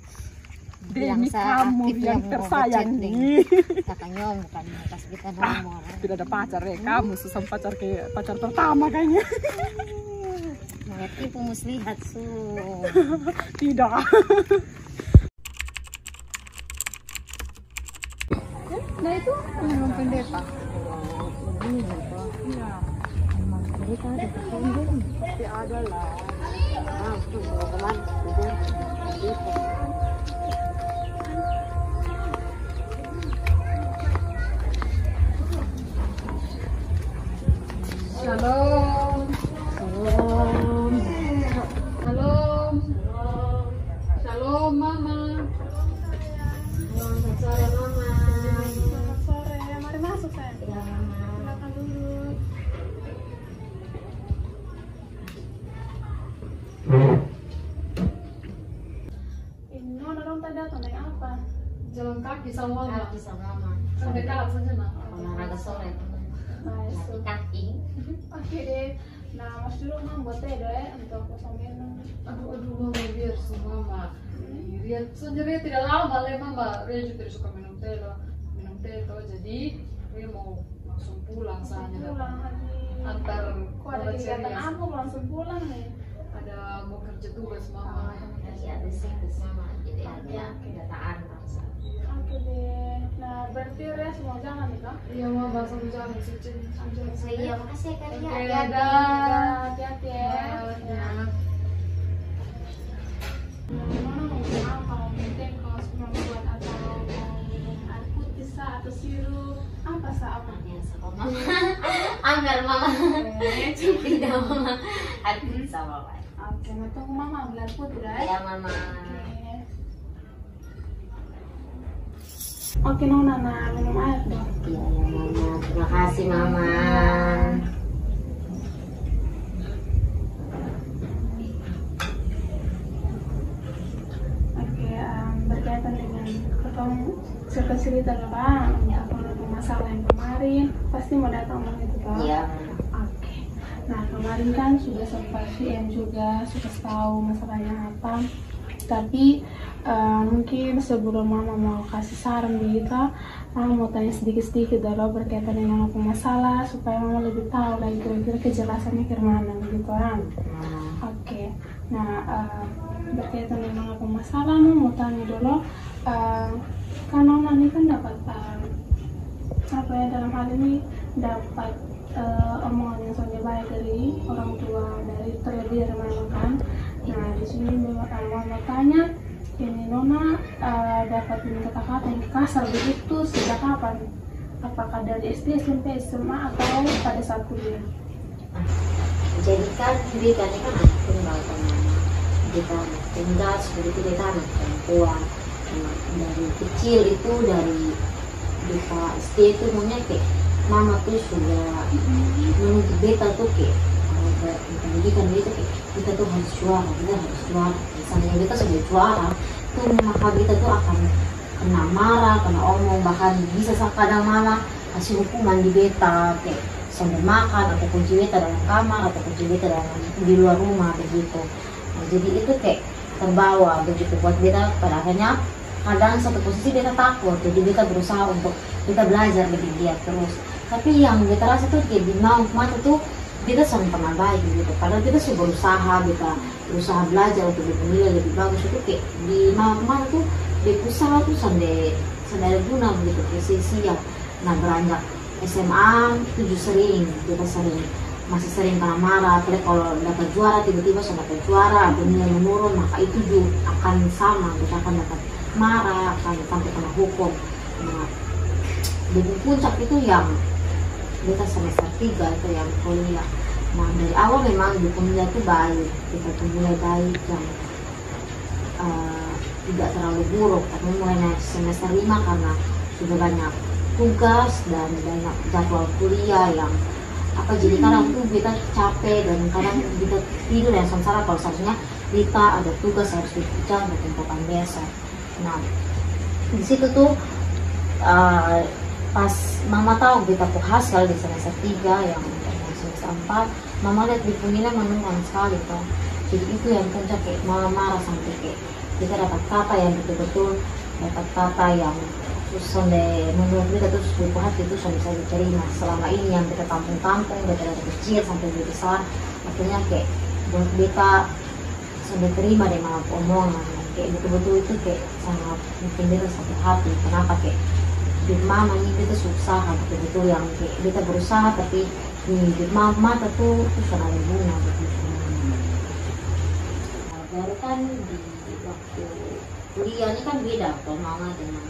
Speaker 10: Demi
Speaker 6: kamu yang tersayang nih.
Speaker 10: Kakaknya bukan kasih kita nomor.
Speaker 6: Tidak ada pacar ya. Kamu susah pacar kayak pacar pertama kayaknya.
Speaker 10: Mau tipu muslihat su.
Speaker 6: Tidak. Nah itu Mam Pendeta. Iya.
Speaker 10: Mam Pendeta ada terkandung.
Speaker 6: Pasti ada lah.
Speaker 10: Tuh kemana?
Speaker 6: Shalom. Shalom. Shalom. Shalom Mama.
Speaker 10: Selamat sore Mama.
Speaker 8: Selamat sore, mari masuk saya.
Speaker 10: Ya Mama.
Speaker 8: Makan dulu. Ini Nona dong tadi datang naik apa?
Speaker 6: Jalan kaki sama Mama.
Speaker 10: Kaki sama Mama.
Speaker 6: Sampai kalah saja nak.
Speaker 10: Olahraga sore.
Speaker 8: Baik.
Speaker 10: Kaki.
Speaker 8: Oke deh. Nah, Mas dulu Mam buat teh deh untuk kosong minum.
Speaker 6: Aduh Mama biar sama Mama. Ria sendiri tidak lama lah Mama. Ria juga tidak suka minum teh loh. Minum teh tuh jadi Ria mau langsung pulang saja.
Speaker 8: Pulang lagi.
Speaker 6: Antar
Speaker 8: Kok ada kegiatan apa langsung pulang nih?
Speaker 6: ada mau kerja tugas Mama.
Speaker 10: Masih ada situs Mama. Jadi ada kedataan bangsa.
Speaker 8: Oke deh. Nah, berarti Ria semua jangan nih kak?
Speaker 6: Iya Mama sama jalan suci.
Speaker 10: Iya makasih ya Kak Ria.
Speaker 6: Oke,
Speaker 10: Hati-hati.
Speaker 6: dadah.
Speaker 8: Hati-hati ya.
Speaker 6: Ya.
Speaker 8: Mana mau bikin apa? Mau tengkos, mau buat atau mau minum air putih sah atau sirup? Apa sah apa?
Speaker 10: Ya sama Mama. Ambil Mama. Tidak Mama. Hati sama Mama.
Speaker 8: Oke, nah tunggu Mama ambil air putih deh.
Speaker 10: Ya Mama.
Speaker 8: Oke Nona, nah minum air dong.
Speaker 10: Iya ya Mama. Terima kasih Mama.
Speaker 8: cerita kan untuk masalah yang kemarin pasti mau datang begitu kan?
Speaker 10: Iya.
Speaker 8: Oke. Nah kemarin kan sudah sempat VM juga sudah tahu masalahnya apa. Tapi mungkin sebelum mama mau kasih saran begitu, mama mau tanya sedikit-sedikit dulu berkaitan dengan apa masalah supaya mama lebih tahu lagi kira-kira kejelasannya ke mana begitu kan? Oke. Nah berkaitan dengan apa masalah, mama mau tanya dulu. Kan mama ini kan dapat apa ya dalam hal ini dapat omongan yang sangat baik dari orang tua, dari terlebih dari mama kan. Nah di sini mama tanya, ini Nona dapat minta kata-kata yang kasar begitu sejak kapan? Apakah dari SD, SMP, SMA atau pada saat kuliah?
Speaker 10: Jadi kan kita ini kan anak tunggal teman, kita anak tunggal seperti itu kita anak perempuan. Dari kecil itu dari kita SD itu maunya kayak mama tuh sudah menuntut beta tuh kayak pendidikan itu kayak kita tuh harus juara, kita harus juara. Misalnya kita sudah juara tuh maka kita tuh akan kena marah, kena omong, bahkan bisa kadang mama kasih hukuman di beta kayak sambil makan atau kunci beta dalam kamar atau kunci beta di luar rumah begitu. Nah, jadi itu kayak terbawa begitu buat beta. Pada akhirnya kadang satu posisi beta takut, jadi beta berusaha untuk beta belajar lebih giat terus. Tapi yang beta rasa tuh kayak di mata tuh beta sama pernah baik gitu. Padahal beta sudah berusaha belajar untuk nilai lebih bagus itu kayak di mata tuh beta usaha tuh sampai ada guna begitu sia-sia. Nah beranjak SMA itu beta masih sering kena marah. Apalagi kalau dapat juara tiba-tiba sama dapat juara nilai menurun, maka itu juga akan sama, kita akan dapat marah, akan sampai kena hukum. Nah, di puncak itu yang beta semester 3 itu yang kuliah. Nah dari awal memang di kuliah itu baik, kita mulai baik yang tidak terlalu buruk. Tapi mulai naik semester 5 karena sudah banyak tugas dan banyak jadwal kuliah yang jadi kadang tuh kita capek dan kadang kita tidur dan sengsara kalau seharusnya kita ada tugas harus dikerjakan di tempat biasa. Nah di situ tuh pas mama tahu kita tuh hasil di semester 3 yang semester 4, mama lihat di nilai menurun sekali kan. Jadi itu yang puncak kayak mama marah sampai kayak kita dapat kata yang betul-betul dapat kata yang terus sampai menurut kita tuh sudah hati itu sudah bisa diterima. Selama ini yang kita kampung-kampung dari kecil sampai besar, akhirnya kayak buat kita sudah terima dengan omongan kayak betul-betul itu kayak sangat bikin kita sakit hati. Kenapa kayak di mama ini kita susah betul-betul yang kayak kita berusaha tapi di mama tuh sudah ada guna begitu. Baru kan di waktu kuliah ini kan beda kalau mama dengan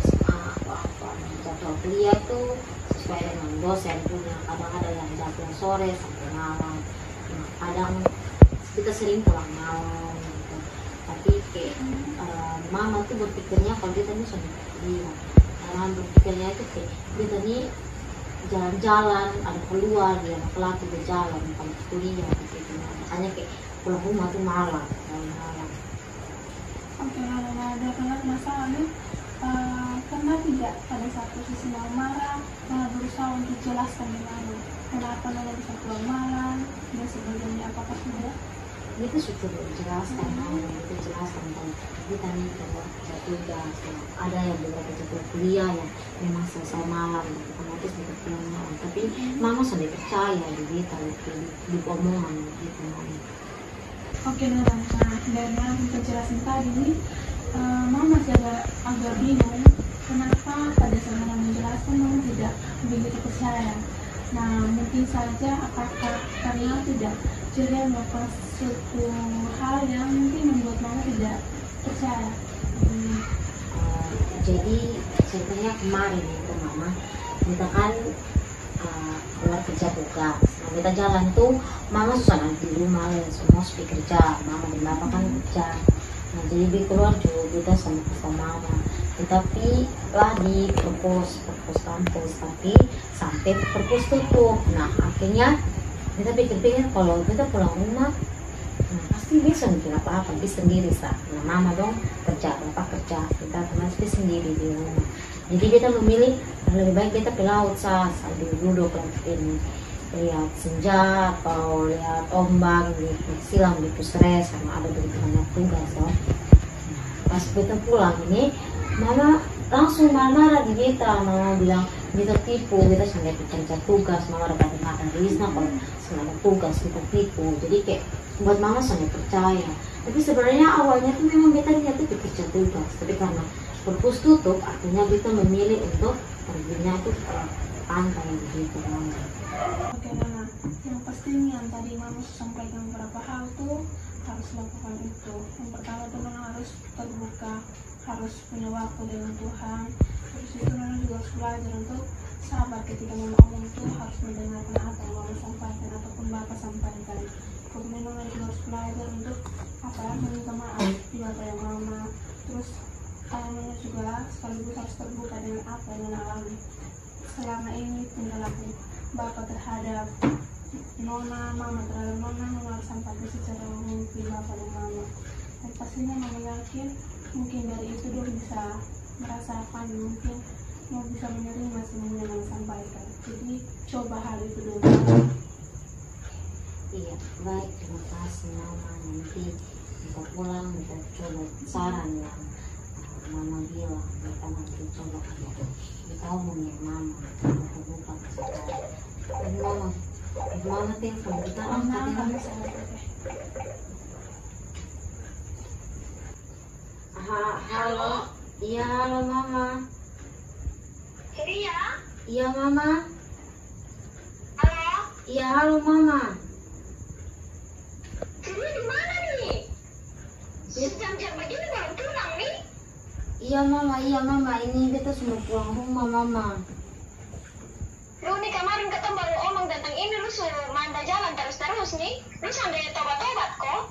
Speaker 10: SMA apa jadwal kuliah tuh sesuai dengan dosen punya. Kadang ada yang jadwal sore sampai malam, kadang kita sering pulang malam gitu. Tapi kayak mama tuh berpikirnya kalau kita ini sudah kuliah, mama berpikirnya itu kayak kita ini jalan-jalan ada keluar dia laki-laki berjalan kalau kuliah gitu. Makanya kayak pulang rumah tuh malam.
Speaker 8: Oke, ada banget masalahnya. Karena tidak pada saat posisi mama marah, mama berusaha untuk jelaskan gimana kenapa mama bisa pulang malam dan sebagainya. Apakah tidak?
Speaker 10: Itu sudah dijelaskan, itu jelaskan kalau kita nih kalau tugas ada yang beberapa jadwal kuliah yang memang selesai malam, otomatis kita pulang malam. Tapi mama sudah percaya di kita di omongan gitu.
Speaker 8: Oke, nah dari yang kita jelasin tadi nih, mama masih agak bingung kenapa pada saat mama menjelaskan mama tidak begitu percaya. Nah mungkin saja apakah karena tidak ceria melakukan suatu hal yang mungkin membuat mama tidak percaya.
Speaker 10: Jadi ceritanya kemarin itu mama kita kan keluar kerja tugas. Nah, kita jalan tuh mama susah nanti di rumah ya semua sepi kerja, mama dan bapak kan kerja. Nah jadi di keluar juga kita sama mama. Tetapi lah di perpus kampus, tapi sampai perpus tutup. Nah akhirnya kita pikir-pikir kalau kita pulang rumah Nah, pasti bisa bikin apa-apa, bisa sendiri sah. Nah, mama dong kerja, bapak kerja, kita pasti sendiri di rumah. Jadi kita memilih lebih baik kita ke laut sah, sambil duduk ini lihat senja atau lihat ombak gitu, silang di pusre sama ada begitu banyak tugas loh. Nah, pas kita pulang ini, mama langsung marah-marah di kita. Mama bilang kita tipu, kita sampai kerja tugas, mama dapat makan Lisna kalau selama tugas kita tipu. Jadi kayak buat mama sangat percaya. Tapi sebenarnya awalnya tuh memang kita niat itu kerja tugas, tapi karena perpus tutup artinya kita memilih untuk perginya itu ke pantai begitu kan.
Speaker 8: Oke Nana, yang pasti yang tadi mama sampaikan beberapa hal tuh harus lakukan itu. Yang pertama tuh Nana harus terbuka, harus punya waktu dengan Tuhan. Terus itu Nana juga harus belajar untuk sabar ketika mama ngomong tuh harus mendengarkan apa yang mama sampaikan ataupun bapak sampaikan. Kemudian Nana juga harus belajar untuk meminta maaf di bapak yang mama. Terus Nana juga sekaligus harus terbuka dengan apa yang Nana alami selama ini tinggalkan bapak terhadap Nona, mama terhadap Nona harus sampaikan secara umum di bapak dan mama. Dan pastinya mama yakin mungkin dari itu dia bisa merasakan, mungkin mau bisa menerima semuanya yang sampaikan. Jadi coba hal itu dulu.
Speaker 10: Iya, baik, terima kasih mama. Nanti kita pulang kita coba saran yang mama bilang, kita nanti coba kita omongin mama, kita buka sekarang. Mama telepon kita angkat ya. Halo, iya halo mama.
Speaker 12: Ceria?
Speaker 10: Iya mama.
Speaker 12: Halo?
Speaker 10: Iya halo mama.
Speaker 12: Ceria di mana nih? Jam-jam begini baru pulang nih?
Speaker 10: Iya mama, ini kita semua pulang rumah mama.
Speaker 12: Lu nih kemarin ketemu baru omong tentang ini, lu suruh Manda jalan terus nih. Lu sampai tobat-tobat kok.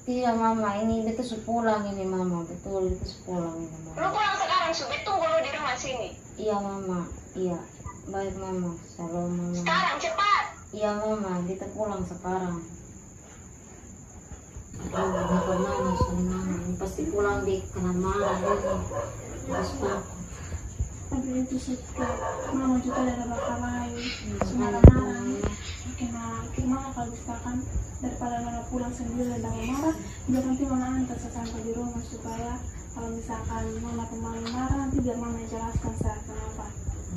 Speaker 10: Tidak mama, ini beta pulang ini mama, betul beta pulang ini mama.
Speaker 12: Lu pulang sekarang, Subit tunggu lu di rumah sini.
Speaker 10: Iya mama, iya. Baik mama, salam mama.
Speaker 12: Sekarang cepat.
Speaker 10: Iya mama, beta pulang sekarang. Aduh, bapak mana sama mama, ini pasti pulang deh, kena marah ini. Terus papa.
Speaker 8: Tapi itu sih mama juga ada bakal lain marah-marah. Oke nah, gimana kalau misalkan daripada Nana pulang sendiri dan marah, biar nanti mama antar sampai di rumah supaya kalau misalkan mama kemarin marah nanti biar mama jelaskan saya kenapa.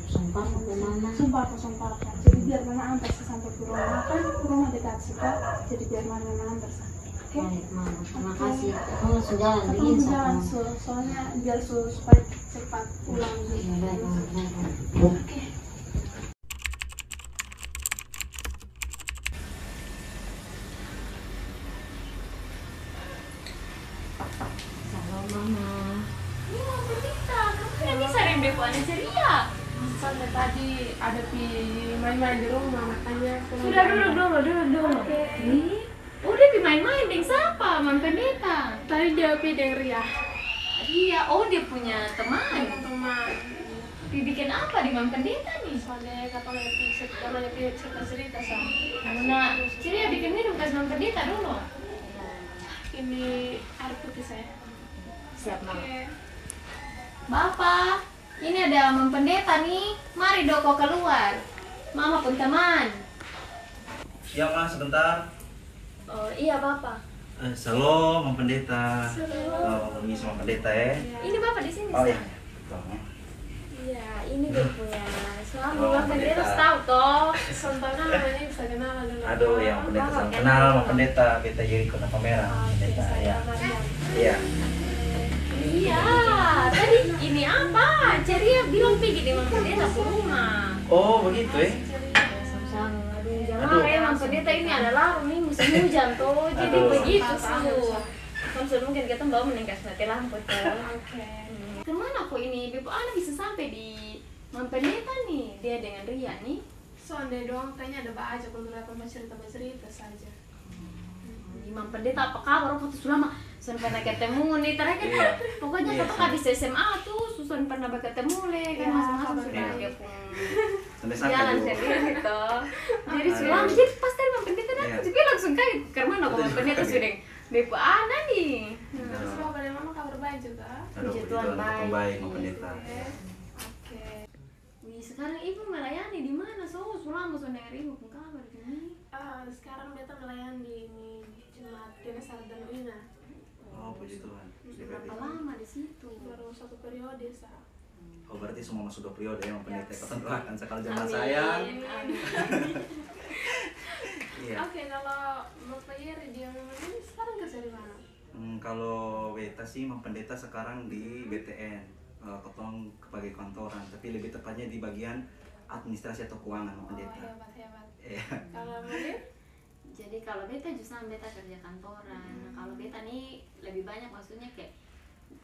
Speaker 10: Sumpah ke mama.
Speaker 8: Sumpah. Jadi biar mama antar sampai ke rumah, kan rumah dekat sih Kak. Jadi biar mama antar saya.
Speaker 10: Baik mama, terima kasih. Kamu langsung jalan dingin
Speaker 8: jalan,
Speaker 10: sama.
Speaker 8: soalnya biar supaya cepat pulang gitu.
Speaker 10: Baik mama.
Speaker 8: Oke.
Speaker 10: Halo mama.
Speaker 2: Ini mau cerita, kamu kan bisa rembe buahnya ceria.
Speaker 8: Sampai tadi ada main-main di rumah makanya.
Speaker 2: Sudah dulu. Oke. Udah main-main dengan siapa? Man Pendeta.
Speaker 8: Tadi dia dengan Ria.
Speaker 2: Iya, oh dia punya teman.
Speaker 8: Teman.
Speaker 2: Bikin apa di Man Pendeta nih?
Speaker 8: Soalnya katanya cerita sama.
Speaker 2: Nah, Ceria bikin minum kasih Man Pendeta dulu.
Speaker 8: Ini air putih saya.
Speaker 10: Siap mama.
Speaker 2: Bapak, ini ada Man Pendeta nih. Mari Doko keluar. Mama pun teman.
Speaker 7: Ya mas, sebentar.
Speaker 2: Oh iya Bapak.
Speaker 7: Salam, Mang Pendeta. Oh, ini sama Pendeta ya.
Speaker 2: Ini Bapak di sini.
Speaker 7: Oh iya.
Speaker 2: Iya, ini dia punya suami.
Speaker 7: Oh,
Speaker 2: Mang Pendeta
Speaker 7: Pendeta.
Speaker 2: tahu toh.
Speaker 8: Sontana namanya bisa kenalan dulu.
Speaker 7: Aduh, yang Pendeta salam kenal, Mang Pendeta. Beta jadi kota Pameran. Pendeta ya. Iya.
Speaker 2: Iya, tadi ini apa? Ceria bilang pergi di Mang Pendeta ke rumah.
Speaker 7: Oh, begitu ya.
Speaker 10: Sama-sama.
Speaker 2: Jangan Mang Pendeta ini adalah nih musim hujan tuh, jadi
Speaker 7: Aduh.
Speaker 2: begitu sih. Maksud mungkin kita bawa meningkas mati lampu tuh.
Speaker 8: Oke.
Speaker 2: Kemana kok ini? Bebo Ana bisa sampai di Man Pendeta nih, dia dengan Ria nih.
Speaker 8: Soalnya doang kayaknya ada baca beberapa cerita saja.
Speaker 2: Di Man Pendeta apa kabar? Putus lama. Susan pernah ketemu nih terakhir kan. Pokoknya
Speaker 7: Iya,
Speaker 2: kita habis SMA tuh Susan pernah ketemu nih kan masing-masing sudah
Speaker 7: Iya.
Speaker 2: dia pun
Speaker 7: Sampai-sampai
Speaker 2: jalan
Speaker 7: dulu.
Speaker 2: sendiri gitu. Jadi sulam jadi pas dari Man Pendeta
Speaker 7: Iya.
Speaker 2: datang juga langsung kaget karena aku pendeta sudah bepo ana nih.
Speaker 8: Terus bapak dan mama kabar baik juga.
Speaker 7: Puji Tuhan baik sama pendeta.
Speaker 8: Oke.
Speaker 2: Wih, sekarang ibu melayani di mana? Selama dengar ibu pun kabar ini.
Speaker 8: Sekarang beta melayani di Jemaat Dinas dan Rina.
Speaker 7: Oh, puji Tuhan.
Speaker 2: Berapa lama di situ?
Speaker 8: Baru 1 periode, Sa.
Speaker 7: Oh, berarti semua masuk 2 periode ya, pendeta. Kau doakan sekali jemaat saya. Iya.
Speaker 8: Oke, kalau Bapak Yeri dia ini sekarang kerja di mana?
Speaker 7: Kalau beta sih pendeta sekarang di BTN, ketong sebagai kantoran, tapi lebih tepatnya di bagian administrasi atau keuangan pendeta.
Speaker 8: Hebat.
Speaker 7: Iya.
Speaker 8: Kalau Marin?
Speaker 2: Jadi kalau beta justru beta kerja kantoran. Nah, kalau beta nih lebih banyak maksudnya kayak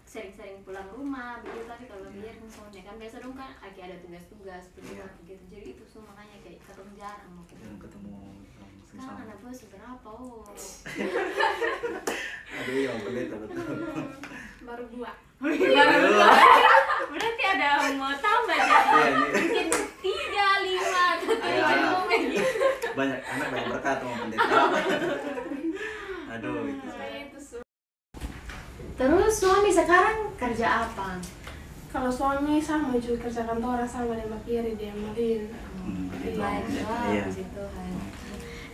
Speaker 2: sering-sering pulang rumah begitu, tapi kalau biar misalnya kan biasa dong kan ada tugas-tugas begitu. Jadi itu semua makanya kayak ketemu jarang mau
Speaker 7: ketemu
Speaker 2: sekarang anak bos berapa
Speaker 7: aduh ya pendeta betul.
Speaker 8: Baru 2.
Speaker 2: Berarti ada mau tambah jadi mungkin 3, 5 atau 7 gitu.
Speaker 7: Banyak anak banyak berkat sama pendeta. Aduh itu.
Speaker 2: Terus suami sekarang kerja apa?
Speaker 8: Kalau suami sama juga kerja kantoran sama dengan Bapak Yeri dia Marin.
Speaker 2: Baik, puji Tuhan.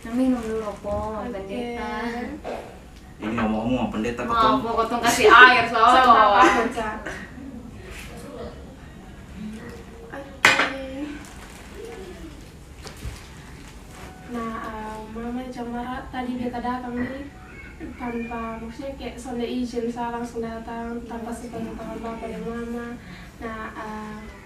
Speaker 2: Nah, minum dulu po, pendeta.
Speaker 7: Ini ngomong-ngomong pendeta
Speaker 2: mau potong kasih air soalnya.
Speaker 8: Nah, Mama Jamara tadi beta datang nih tanpa maksudnya kayak sonde izin, saya langsung datang tanpa sepengetahuan Bapak dan Mama. Nah,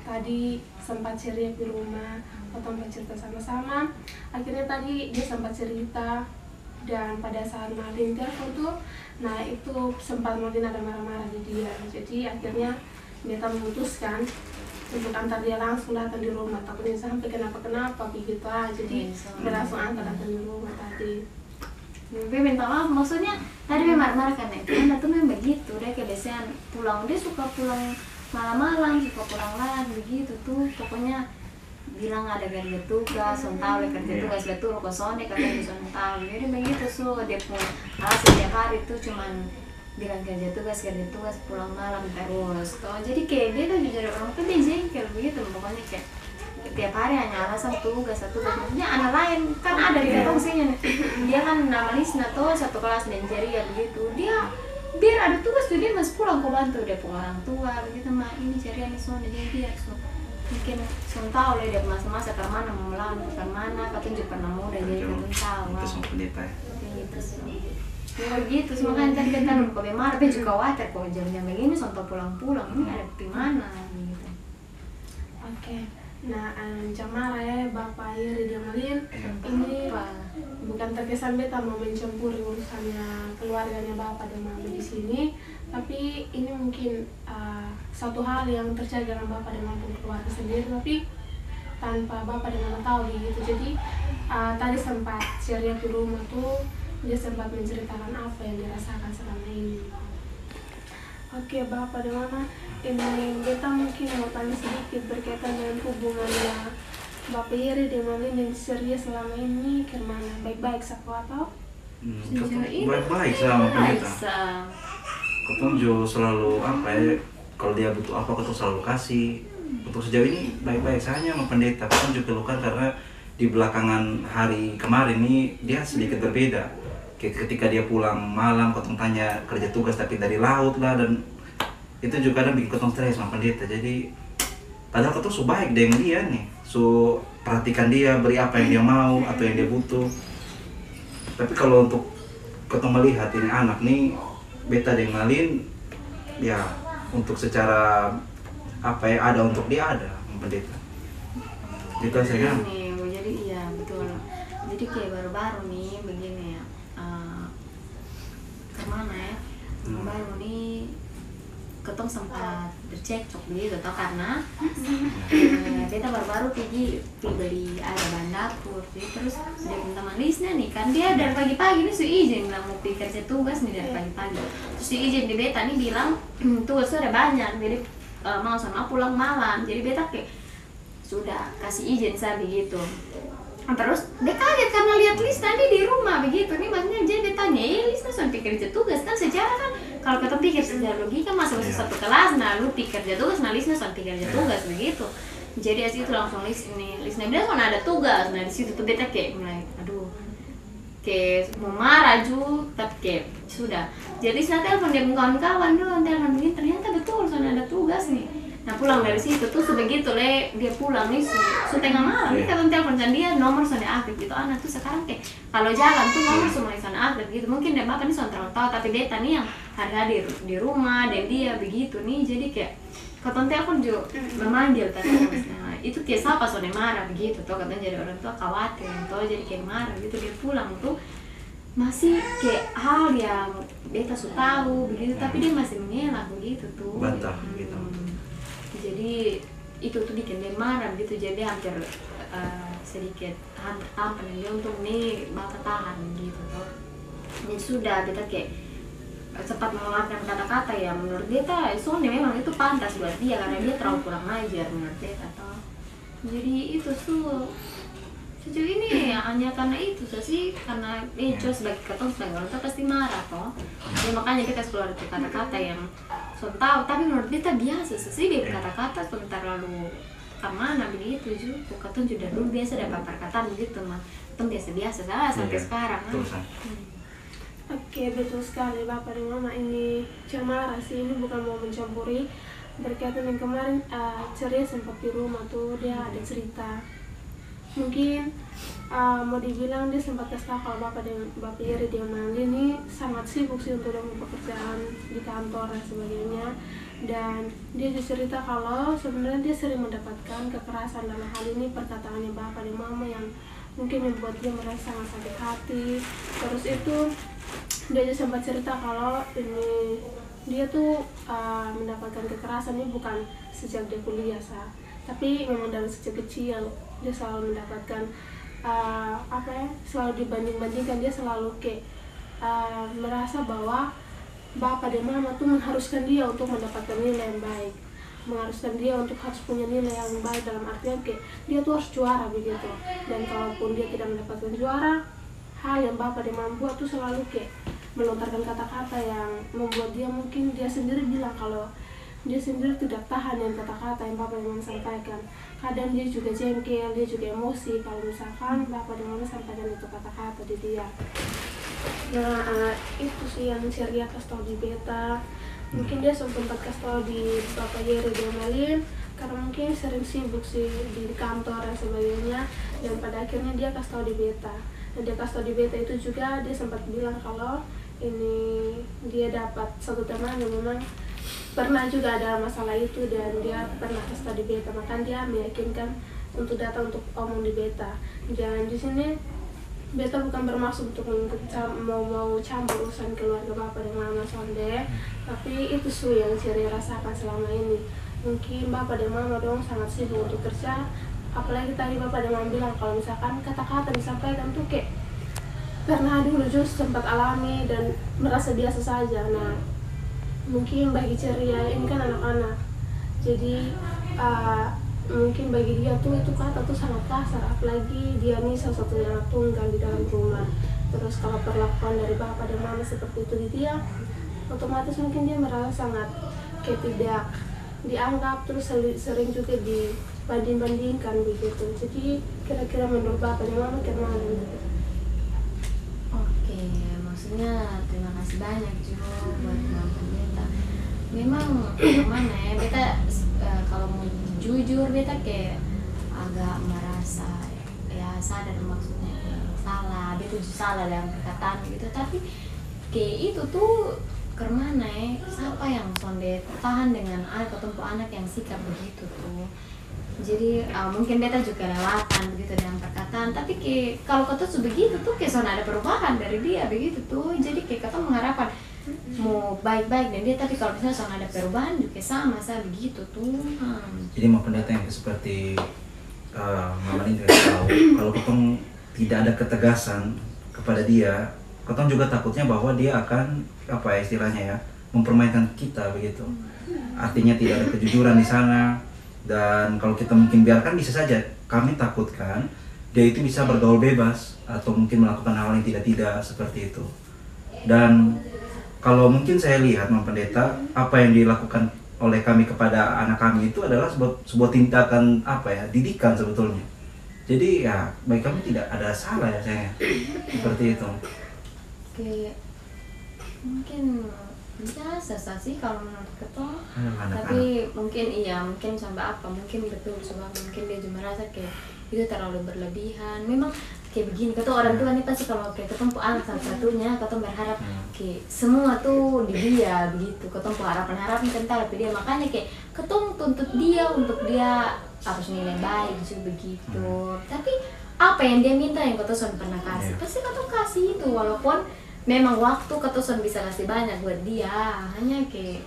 Speaker 8: tadi sempat ceria di rumah, potong cerita sama-sama. Akhirnya tadi dia sempat cerita dan pada saat Marlin telepon tuh, nah itu sempat Marlin ada marah-marah di dia. Jadi akhirnya beta memutuskan untuk antar dia langsung datang di rumah, takutnya sampai kenapa-kenapa begitu aja. Jadi dia langsung antar datang di rumah tadi.
Speaker 2: Dia minta maaf, maksudnya tadi dia marah-marah karena itu kan tuh memang begitu, dia kebiasaan pulang, dia suka pulang malam-malam, suka pulang lat begitu tuh, pokoknya bilang ada kerja tugas, sontau kerja tugas betul, kosong katanya sontau, jadi begitu dia pun alasan tiap hari tuh cuman bilang kerja tugas pulang malam terus, jadi kayak dia tuh jadi orang tuh dia jengkel begitu, pokoknya kayak tiap hari hanya alasan tugas, maksudnya anak lain kan ada di katong sini, dia kan nama Lisna tuh satu kelas dan Ceria begitu, dia biar ada tugas tuh dia masih pulang kok bantu dia pun orang tua begitu mah ini Ceria nih soalnya dia mungkin tahu lah dia masa-masa ke mana mau melawan ke mana katanya juga pernah muda jadi belum tahu
Speaker 7: itu sama pendeta
Speaker 2: gitu begitu semua kan tadi kan tahu kok memang dia juga khawatir kok jam-jam begini sontak pulang-pulang ini ada di mana gitu.
Speaker 8: Oke. Nah, Jamara ya, Bapak Yeri dia Malin, ini bukan terkesan beta mau mencampuri urusannya keluarganya Bapak dan Mama di sini, tapi ini mungkin satu hal yang terjadi dalam Bapak dan Mama keluarga sendiri, tapi tanpa Bapak dan Mama tahu gitu. Jadi tadi sempat ceria di rumah tuh, dia sempat menceritakan apa yang dirasakan selama ini. Oke, Bapak dan Mama, ini kita mungkin mau tanya sedikit berkaitan dengan hubungannya Bapak Yeri dengan Malin dan Ceria selama ini kemana? Baik-baik saku atau?
Speaker 7: Baik-baik sama pendeta. Ketong juga selalu apa ya, kalau dia butuh apa ketong selalu kasih. Untuk sejauh ini baik-baik saja sama pendeta. Ketong juga luka karena di belakangan hari kemarin ini dia sedikit berbeda. Ketika dia pulang malam, ketong tanya kerja tugas tapi dari laut lah, dan itu juga kadang bikin ketong stres sama pendeta. Jadi padahal ketong so baik dengan dia nih, so perhatikan dia, beri apa yang dia mau atau yang dia butuh. Tapi kalau untuk ketong melihat ini anak nih beta dengan Malin, ya untuk secara apa ya ada untuk dia ada pendeta. Gitu saya kan.
Speaker 2: Jadi iya betul. Jadi kayak baru-baru nih begini ya. Kemana ya? Baru nih ketong sempat bercekcok begitu tau karena beta baru-baru pergi beli air bahan dapur, terus dia minta Lisna nih kan dia dari pagi-pagi nih izin bilang mau pergi kerja tugas nih dari pagi-pagi, terus izin di beta nih bilang tugasnya ada banyak jadi mau sama pulang malam, jadi beta kayak sudah kasih izin saya begitu. Terus dia kaget karena lihat Lisna nih di rumah begitu nih, maksudnya dia tanya, Lisna sudah pikir kerja tugas kan secara kan kalau kita pikir secara logika masuk satu kelas, nah lu pikir kerja tugas, nah Lisna sudah pikir kerja tugas begitu. Jadi dari situ langsung Lisna bilang kan ada tugas, nah di situ tuh beta kayak mulai aduh kayak mau marah tapi kayak sudah. Jadi Lisna telepon dia kawan-kawan dulu, telepon begini ternyata betul soalnya ada tugas nih. Nah pulang dari situ tuh sebegitu dia pulang nih tengah malam nih kan telepon dia nomor sudah aktif gitu. Anak tuh sekarang kayak kalau jalan tuh nomor semua sudah aktif gitu. Mungkin dia bapak nih sudah terlalu tahu, tapi beta nih yang hari-hari di rumah dan dia begitu nih, jadi kayak katanya telepon juga memanggil terus. Nah itu kayak siapa sudah marah begitu tuh, katanya jadi orang tua khawatir tuh, jadi kayak marah gitu. Dia pulang tuh masih kayak hal yang beta sudah tahu begitu, tapi dia masih mengelak begitu tuh.
Speaker 7: Bantah gitu.
Speaker 2: Jadi itu tuh bikin dia marah gitu, jadi hampir sedikit tampar dia untuk nih bapak tahan gitu tuh. Jadi sudah beta kayak sempat mengeluarkan kata-kata yang menurut beta soalnya memang itu pantas buat dia karena dia terlalu kurang ajar menurut beta toh. Jadi itu tuh sejauh ini hanya karena itu sih, karena sebagai ketong sebagai orang tua pasti marah toh. Jadi makanya kita keluar itu kata-kata yang so tahu, tapi menurut beta biasa sih dia kata-kata sebentar lalu kemana begitu juga. Ketong juga dulu biasa dapat perkataan begitu mah, ketong biasa-biasa sampai sekarang.
Speaker 8: Oke, betul sekali Bapak dan Mama, ini marah sih, ini bukan mau mencampuri. Berkaitan yang kemarin ceria sempat di rumah tuh dia ada cerita. Mungkin mau dibilang dia sempat kasih tahu kalau Bapak Yeri dia ini sangat sibuk sih untuk pekerjaan di kantor dan sebagainya. Dan dia juga cerita kalau sebenarnya dia sering mendapatkan kekerasan dalam hal ini perkataannya Bapak dan Mama yang mungkin membuat dia merasa sangat sakit hati. Terus itu dia juga sempat cerita kalau ini dia tuh mendapatkan kekerasan ini bukan sejak dia kuliah tapi memang dari sejak kecil dia selalu mendapatkan selalu dibanding-bandingkan. Dia selalu kayak merasa bahwa Bapak dan Mama tuh mengharuskan dia untuk mendapatkan nilai yang baik, mengharuskan dia untuk harus punya nilai yang baik, dalam artian kayak dia tuh harus juara begitu. Dan kalaupun dia tidak mendapatkan juara, hal yang Bapak dan Mama buat tuh selalu kayak melontarkan kata-kata yang membuat dia mungkin dia sendiri bilang kalau dia sendiri tidak tahan dengan kata-kata yang Bapak dan Mama sampaikan. Kadang dia juga jengkel, dia juga emosi kalau misalkan Bapak dan Mama sampaikan itu kata-kata di dia. Nah itu sih yang Ceria kasih tau di beta. Mungkin dia sempat kasih tau di Bapak Yeri diomelin karena mungkin sering sibuk sih di kantor dan sebagainya. Dan pada akhirnya dia kasih tau di beta. Dan dia kasih tau di beta itu juga dia sempat bilang kalau ini dia dapat satu teman yang memang pernah juga ada masalah itu dan dia pernah kasih tau di beta, makanya dia meyakinkan untuk datang untuk omong di beta. Dan di sini beta bukan bermaksud untuk mau campur urusan keluarga Bapak dan Mama sonde, tapi itu yang Ceria rasakan selama ini. Mungkin Bapak dan Mama dong sangat sibuk untuk kerja, apalagi tadi Bapak dan Mama bilang kalau misalkan kata-kata disampaikan tuh kayak pernah dulu just sempat alami dan merasa biasa saja. Nah mungkin bagi Ceria ini kan anak-anak, jadi mungkin bagi dia tuh itu kata tuh sangat kasar, apalagi dia nih salah satunya anak tunggal di dalam rumah. Terus kalau perlakuan dari Bapak dan Mama seperti itu di dia, otomatis mungkin dia merasa sangat kayak tidak dianggap, terus sering juga dibanding-bandingkan begitu. Jadi kira-kira menurut Bapak dan Mama gimana gitu?
Speaker 2: Oke, maksudnya terima kasih banyak Jo buat bantuan beta. Memang gimana ya, beta kalau mau jujur beta kayak agak merasa ya sadar maksudnya salah, beta juga salah dalam perkataan gitu, tapi kayak itu tuh kemana ya, siapa yang sonde tahan dengan anak atau anak yang sikap begitu tuh. Jadi mungkin beta juga lewatan begitu dengan perkataan, tapi kayak kalau kata begitu tuh kayak son ada perubahan dari dia begitu tuh. Jadi kayak kata mengharapkan mau baik-baik dan dia, tapi kalau misalnya son ada perubahan juga sama saya begitu tuh.
Speaker 7: Jadi mau pendeta yang seperti Mama Linda tahu kalau ketong tidak ada ketegasan kepada dia, ketong juga takutnya bahwa dia akan apa ya istilahnya ya, mempermainkan kita begitu. Artinya tidak ada kejujuran di sana. Dan kalau kita mungkin biarkan bisa saja, kami takutkan dia itu bisa bergaul bebas atau mungkin melakukan hal yang tidak seperti itu. Dan kalau mungkin saya lihat Mam Pendeta, apa yang dilakukan oleh kami kepada anak kami itu adalah sebuah tindakan didikan sebetulnya. Jadi ya bagi kami tidak ada salah ya saya seperti itu.
Speaker 2: Oke, mungkin biasa sih kalau menurut ketua, tapi mungkin sampai mungkin betul sebab mungkin dia juga merasa kayak itu terlalu berlebihan. Memang kayak begini, ketua orang tua nih pasti kalau kayak ketemu anak satu-satunya, ketua berharap kayak semua tuh di dia begitu. Ketua harapan kental tapi dia, makanya kayak ketua tuntut dia untuk dia harus nilai baik juga begitu. Tapi apa yang dia minta yang ketua pernah kasih, pasti ketua kasih itu, walaupun memang waktu ketua bisa kasih banyak buat dia, hanya kayak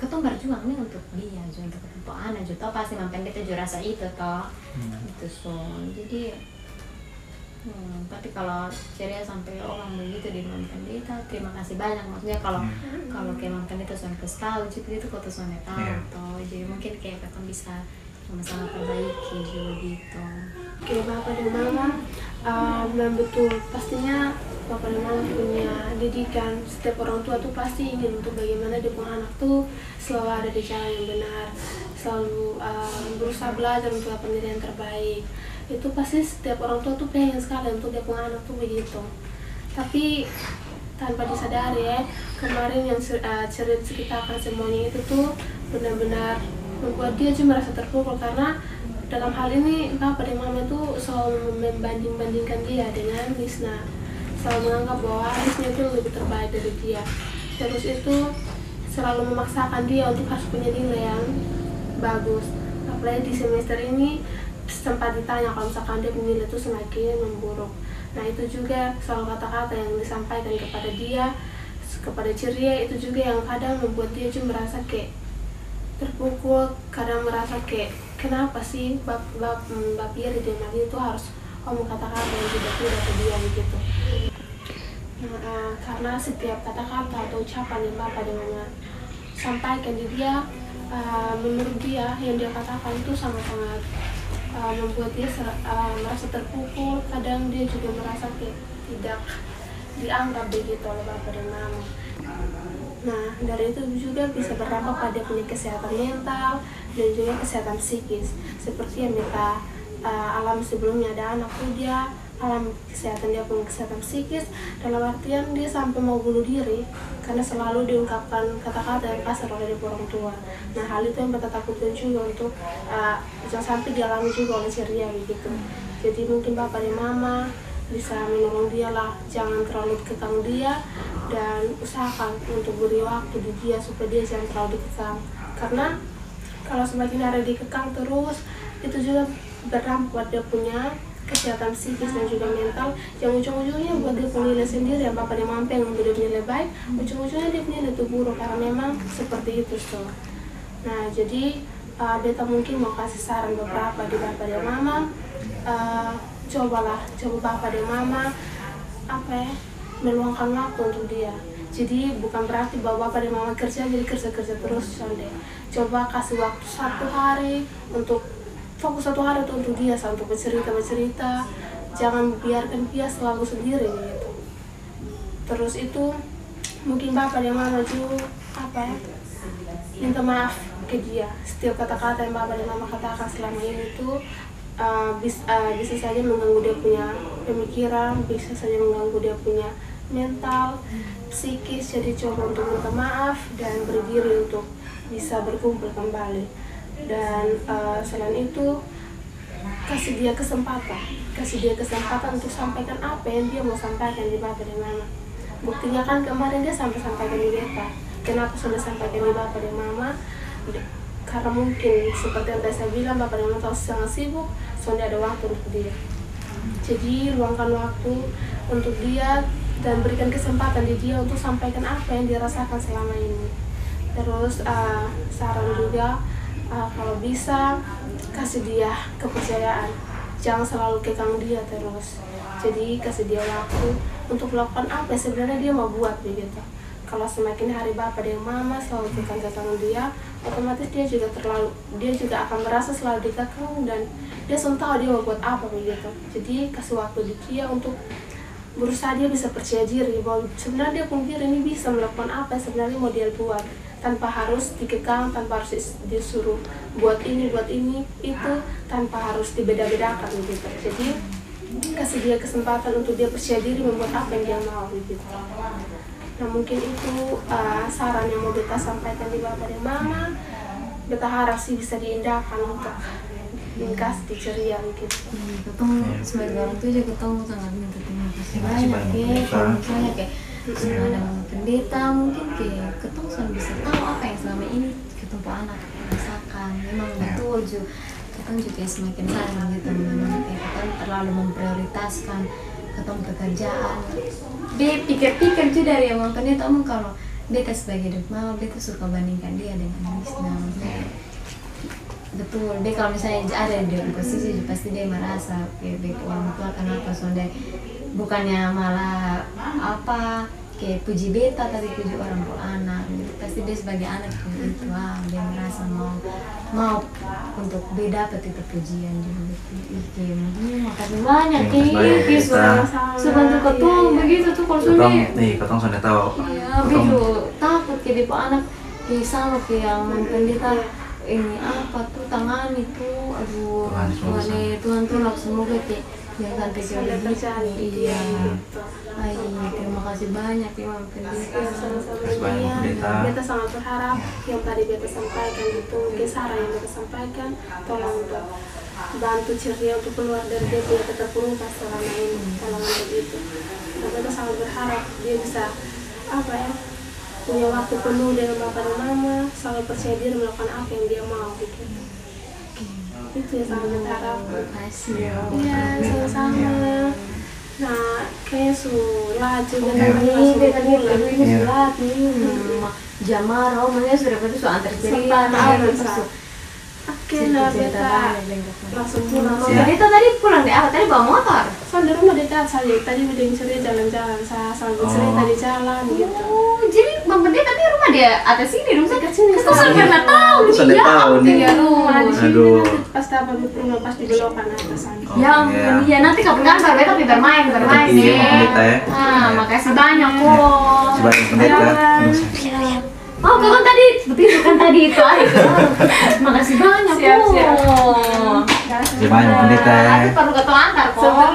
Speaker 2: ketua berjuang nih untuk dia, untuk ketemu anak juga pasti Mam Pendeta juga rasa itu toh. Itu jadi tapi kalau ceria sampai orang begitu di Mam Pendeta, terima kasih banyak. Maksudnya kalau kayak Mam Pendeta sampai tahu itu ketua sampai tahu toh, jadi mungkin kayak ketua bisa sama-sama perbaiki juga gitu.
Speaker 8: Oke, Bapak dan Mama, dan betul pastinya Bapak dan Mama punya didikan. Setiap orang tua tuh pasti ingin untuk bagaimana dia punya anak tuh selalu ada di jalan yang benar, selalu berusaha belajar untuk menjadi yang terbaik. Itu pasti setiap orang tua tuh pengen sekali untuk dia punya anak tuh begitu. Tapi tanpa disadari ya, kemarin yang ceritakan semuanya itu tuh benar-benar membuat dia juga merasa terpukul, karena dalam hal ini Bapak dan Mama itu selalu membanding-bandingkan dia dengan Lisna, selalu menganggap bahwa Lisna itu lebih terbaik dari dia, terus itu selalu memaksakan dia untuk harus punya nilai yang bagus. Apalagi di semester ini sempat ditanya kalau misalkan dia punya nilai itu semakin memburuk. Nah itu juga selalu kata-kata yang disampaikan kepada dia, kepada ceria, itu juga yang kadang membuat dia juga merasa kayak terpukul, kadang merasa kayak kenapa sih Bap Iri dan Mami itu harus ngomong kata-kata yang tidak ke dia begitu. Karena setiap kata-kata atau ucapan yang Bapak dan Mama sampaikan di dia, menurut dia yang dia katakan itu sangat-sangat membuat dia merasa terpukul. Kadang dia juga merasa kayak tidak dianggap begitu oleh Bapak dan Mama. Nah, dari itu juga bisa berdampak pada punya kesehatan mental dan juga kesehatan psikis. Seperti yang kita alami sebelumnya, ada anak tuh dia alami kesehatan, dia punya kesehatan psikis dalam artian dia sampai mau bunuh diri karena selalu diungkapkan kata-kata yang kasar oleh orang tua. Nah, hal itu yang kita takutkan juga untuk jangan sampai dialami juga oleh ceria begitu. Jadi mungkin Bapak dan Mama bisa menolong dia lah, jangan terlalu kekang dia dan usahakan untuk beri waktu di dia supaya dia jangan terlalu dikekang, karena kalau semakin hari dikekang terus itu juga berdampak buat dia punya kesehatan psikis dan juga mental, yang ujung-ujungnya buat dia punya nilai sendiri yang Bapak dia mampu yang memberi nilai baik, ujung-ujungnya dia punya nilai buruk karena memang seperti itu tuh. Nah jadi beta mungkin mau kasih saran beberapa di Bapak dan Mama. Coba Bapak dan Mama meluangkan waktu untuk dia. Jadi bukan berarti bahwa Bapak dan Mama kerja terus sonde. Coba kasih waktu 1 hari untuk fokus 1 hari untuk dia, untuk bercerita. Jangan biarkan dia selalu sendiri gitu. Terus itu mungkin Bapak dan Mama juga minta maaf ke dia. Setiap kata-kata yang Bapak dan Mama katakan selama ini itu bisa saja mengganggu dia punya pemikiran, bisa saja mengganggu dia punya mental, psikis. Jadi coba untuk minta maaf dan berdiri untuk bisa berkumpul kembali. Dan selain itu kasih dia kesempatan untuk sampaikan apa yang dia mau sampaikan di Bapak dan Mama. Buktinya kan kemarin dia sampaikan di beta. Kenapa sudah sampaikan di Bapak dan Mama? Karena mungkin seperti yang saya bilang, Bapak dan Mama sangat sibuk, soalnya ada waktu untuk dia. Jadi luangkan waktu untuk dia dan berikan kesempatan di dia untuk sampaikan apa yang dia rasakan selama ini. Terus saran juga, kalau bisa kasih dia kepercayaan, jangan selalu kekang dia terus. Jadi kasih dia waktu untuk melakukan apa yang sebenarnya dia mau buat begitu. kalau semakin hari bapak dan mama selalu kekang dia, otomatis dia juga akan merasa selalu dikekang dan dia selalu tahu dia mau buat apa begitu. Jadi kasih waktu dia untuk berusaha, dia bisa percaya diri bahwa sebenarnya dia pun ini bisa melakukan apa yang sebenarnya mau dia buat, tanpa harus dikekang, tanpa harus disuruh buat ini itu, tanpa harus dibeda-bedakan begitu. Jadi kasih dia kesempatan untuk dia percaya diri membuat apa yang dia mau gitu. Nah mungkin itu saran yang mau beta sampaikan di bapak dan mama. Beta harap sih bisa diindahkan untuk nikah di ceria gitu.
Speaker 2: Ketemu sebagai orang tua juga ketemu sangat minta terima kasih banyak ya. Kalau misalnya kayak ada pendeta mungkin kayak ketemu sama bisa tahu apa yang selama ini ketemu anak rasakan. Memang betul juga ketemu juga semakin sayang gitu. Memang kayak kita terlalu memprioritaskan ketemu pekerjaan. Dia pikir-pikir juga dari yang pendeta kalau beta sebagai dek mama, beta suka bandingkan dia dengan Lisna. Betul, dia kalau misalnya ada di posisi pasti dia merasa kayak orang tua kenapa soalnya bukannya malah apa kayak puji beta tapi puji orang tua anak gitu. Pasti dia sebagai anak itu dia merasa mau untuk beda dapat itu pujian juga. Makasih banyak Ki, sudah bantu ketua begitu tuh kalau sudah.
Speaker 7: Nih, ketong sudah tahu.
Speaker 2: Iya, begitu takut kayak anak kayak sama kayak yang pendeta ini apa tuh tangan itu, aduh Tuhan tolong semoga kayak jangan terjadi
Speaker 8: terjadi.
Speaker 2: Iya. Terima kasih banyak ya
Speaker 8: pendeta. Beta sangat berharap yang tadi beta sampaikan itu mungkin saran yang beta sampaikan tolong bantu ceria untuk keluar dari dia punya keterpurukan selama ini tolong begitu. Nah, beta sangat berharap dia bisa punya waktu penuh dengan bapak dan mama, selalu percaya diri melakukan apa yang dia mau gitu. Itu yang sangat berharap.
Speaker 2: Terima kasih.
Speaker 8: Iya, sama-sama. Nah, kayaknya laju
Speaker 2: Jamar, rumahnya sudah pada antar cerita.
Speaker 8: Oke, nah beta langsung pulang.
Speaker 2: Pendeta tadi pulang deh, tadi bawa motor.
Speaker 8: Soal di rumah dekat saja, tadi udah ceria jalan-jalan, saya sambil cerita di jalan gitu.
Speaker 2: Oh, jadi Bang Pendeta tadi rumah dia atas sini dong,
Speaker 8: dekat sini.
Speaker 2: Saya pernah tahu
Speaker 7: Sudah tahu nih.
Speaker 8: Rumah di sini nanti pas apa rumah pas di belokan atas sana.
Speaker 2: Ya ampun, iya nanti kapan-kapan Beta tapi bermain
Speaker 7: Iya, Pendeta ya.
Speaker 2: Makasih banyak kok.
Speaker 7: Sebagai pendeta.
Speaker 2: Oh, kakak tadi betul kan tadi itu makasih banyak
Speaker 8: siap.
Speaker 7: Terima kasih pendeta.
Speaker 2: Nanti perlu ketua antar kok.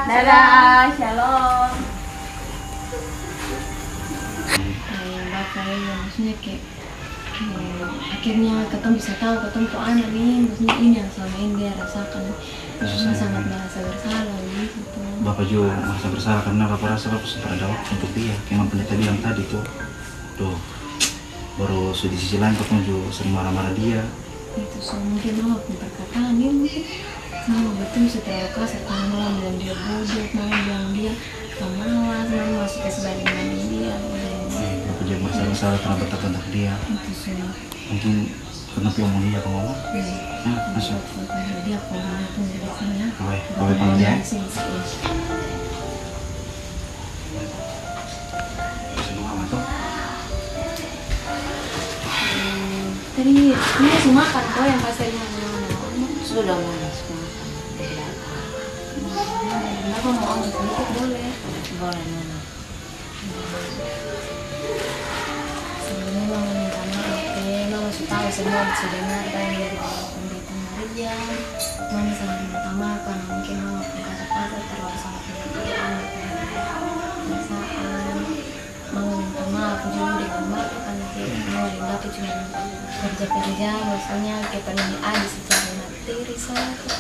Speaker 2: Dadah, shalom. Bapak ya, maksudnya kayak akhirnya ketemu bisa tahu ketemu tuh anak nih, maksudnya ini yang selama ini dia rasakan. Sangat merasa bersalah gitu.
Speaker 7: Bapak juga merasa bersalah karena bapak rasa bapak sempat ada waktu untuk dia. Kayak pendeta bilang tadi tuh. Baru di sisi lain ketemu juga sering marah-marah dia.
Speaker 2: Itu mungkin mama pun perkataan dia mungkin mama betul setelah kasar karena mama bilang dia bodoh, mama bilang dia pemalas, mama masuk ke sebanding dia.
Speaker 7: Bapak juga merasa bersalah karena bertak-bertak dia.
Speaker 2: Itu semua.
Speaker 7: Mungkin kenapa ngomong dia kalau ngomong? Masuk.
Speaker 2: Dia aku ngomong pun di sini ya.
Speaker 7: Bapak panggil ya.
Speaker 2: Tadi ini langsung makan kok yang pas tadi
Speaker 10: Sudah mau langsung makan.
Speaker 2: Kenapa mau ambil sedikit boleh?
Speaker 10: Boleh mana?
Speaker 2: Sebelumnya mama minta maaf mama sudah tahu semua sudah dengar dari pendeta Maria. Mama sangat minta maaf karena mungkin mama pun kata-kata terlalu sangat menyakitkan perasaan. Mama minta maaf juga dengan bapak karena mama dan bapak cuma kerja-kerja, maksudnya kayak pernah ada secara materi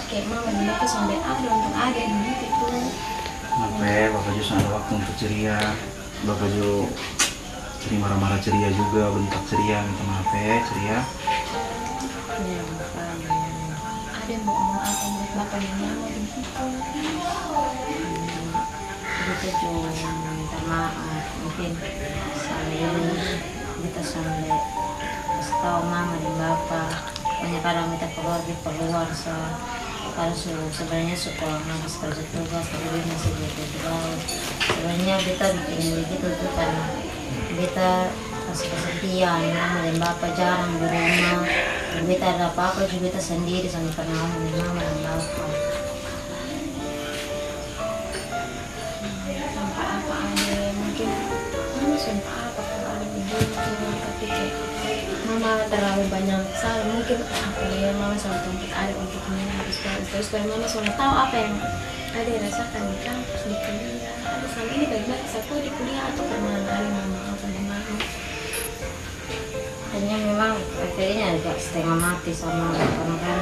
Speaker 2: kayak mama dan bapak sampai ada untuk ada gitu tuh.
Speaker 7: Bapak juga ada waktu untuk ceria. Bapak juga sering marah-marah ceria juga, bentak ceria, minta maaf ceria.
Speaker 10: Ya, Bapak.
Speaker 2: Ada yang mau ngomong apa buat bapak dan mama begitu?
Speaker 10: Kita juga minta maaf, mungkin kita sampai kasih tahu mama dan bapak. Banyak kadang kita keluar kalau sebenarnya sekolah habis kerja tugas tapi masih di laut. Sebenarnya beta bikin begitu tuh karena beta kasih kesepian, mama dan bapak jarang di rumah. Dan beta ada apa-apa juga beta sendiri sama pernah mama dan bapak.
Speaker 2: Sampai apa ada mungkin mama sumpah apa kalau ada begitu, tapi kayak mama terlalu banyak salah mungkin apa ya mama selalu tuntut ada untuk terus supaya mama selalu tahu apa yang ada rasakan di kampus di kuliah. Ada selama ini baik-baik aku di kuliah atau pernah ada mama apa dan mama.
Speaker 10: Hanya memang akhirnya agak setengah mati sama karena kan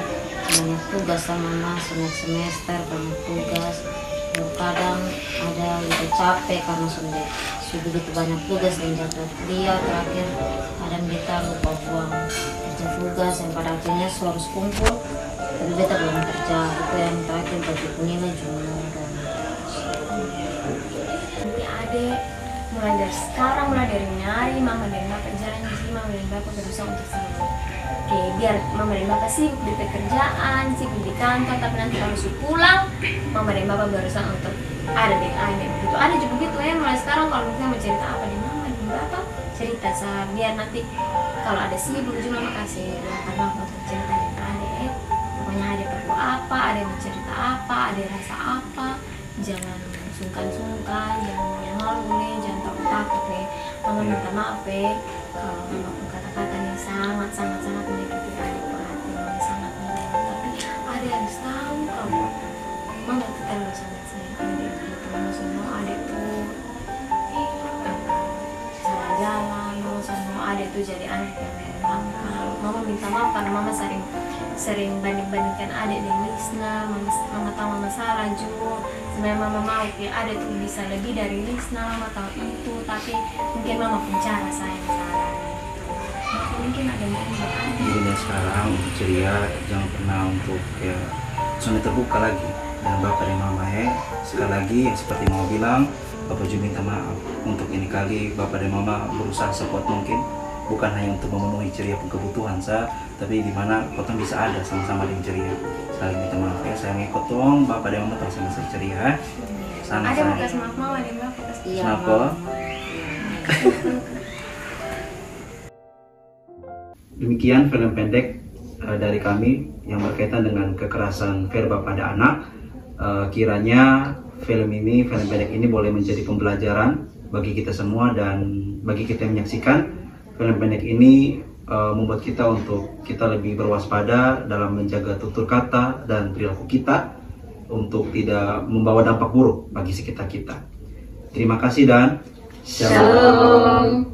Speaker 10: banyak tugas sama masuk semester banyak tugas. Kadang ada udah capek karena sudah begitu banyak tugas dan jadwal kuliah terakhir kadang kita lupa buang kerja tugas yang pada akhirnya harus kumpul tapi beta belum kerja itu yang terakhir bagi penilai juga dan
Speaker 2: nanti adek mulai dari sekarang mulai dari nyari mama dan bapak jarang sih mama dan bapak berusaha untuk selalu oke biar mama dan bapak sibuk di pekerjaan sibuk di kantor tapi nanti kalau pulang mama dan bapak berusaha untuk ada deh begitu ada juga gitu ya mulai sekarang kalau misalnya mau cerita apa di mama dan bapak cerita biar nanti kalau ada sibuk juga mama kasih karena untuk cerita dengan adek pokoknya ada perlu apa ada yang cerita apa ada rasa apa jangan sungkan-sungkan jangan malu nih jangan takut nih mama minta maaf kalau mama pun kata-kata yang sangat menyakiti adik hati mama sangat mendalam tapi ada yang harus tahu kalau mama tuh terlalu sangat sayang adik gitu mama semua adik tuh salah jalan mama semua adik tuh jadi anak yang nakal mama minta maaf karena mama sering banding-bandingkan adik dengan Lisna mama tahu mama salah juga sebenarnya mama mau ya adik tuh bisa lebih dari Lisna mama tahu itu tapi mungkin mama pun cara sayang salah mungkin ada yang
Speaker 7: jadi sekarang untuk ceria jangan pernah untuk ya sudah terbuka lagi dan bapak dan mama sekali lagi yang seperti mau bilang bapak juga minta maaf untuk ini kali bapak dan mama berusaha sekuat mungkin bukan hanya untuk memenuhi ceria pun kebutuhan tapi di mana kotong bisa ada sama-sama dengan ceria. Sekali minta maaf ya, saya ngikut dong bapak dan mama sama-sama ceria. Sana
Speaker 2: ada mau kasih maaf mama dan bapak kasih.
Speaker 7: Kenapa? Demikian film pendek dari kami yang berkaitan dengan kekerasan verbal pada anak. Kiranya film pendek ini boleh menjadi pembelajaran bagi kita semua dan bagi kita yang menyaksikan. Film pendek ini membuat kita untuk kita lebih berwaspada dalam menjaga tutur kata dan perilaku kita untuk tidak membawa dampak buruk bagi sekitar kita. Terima kasih dan shalom.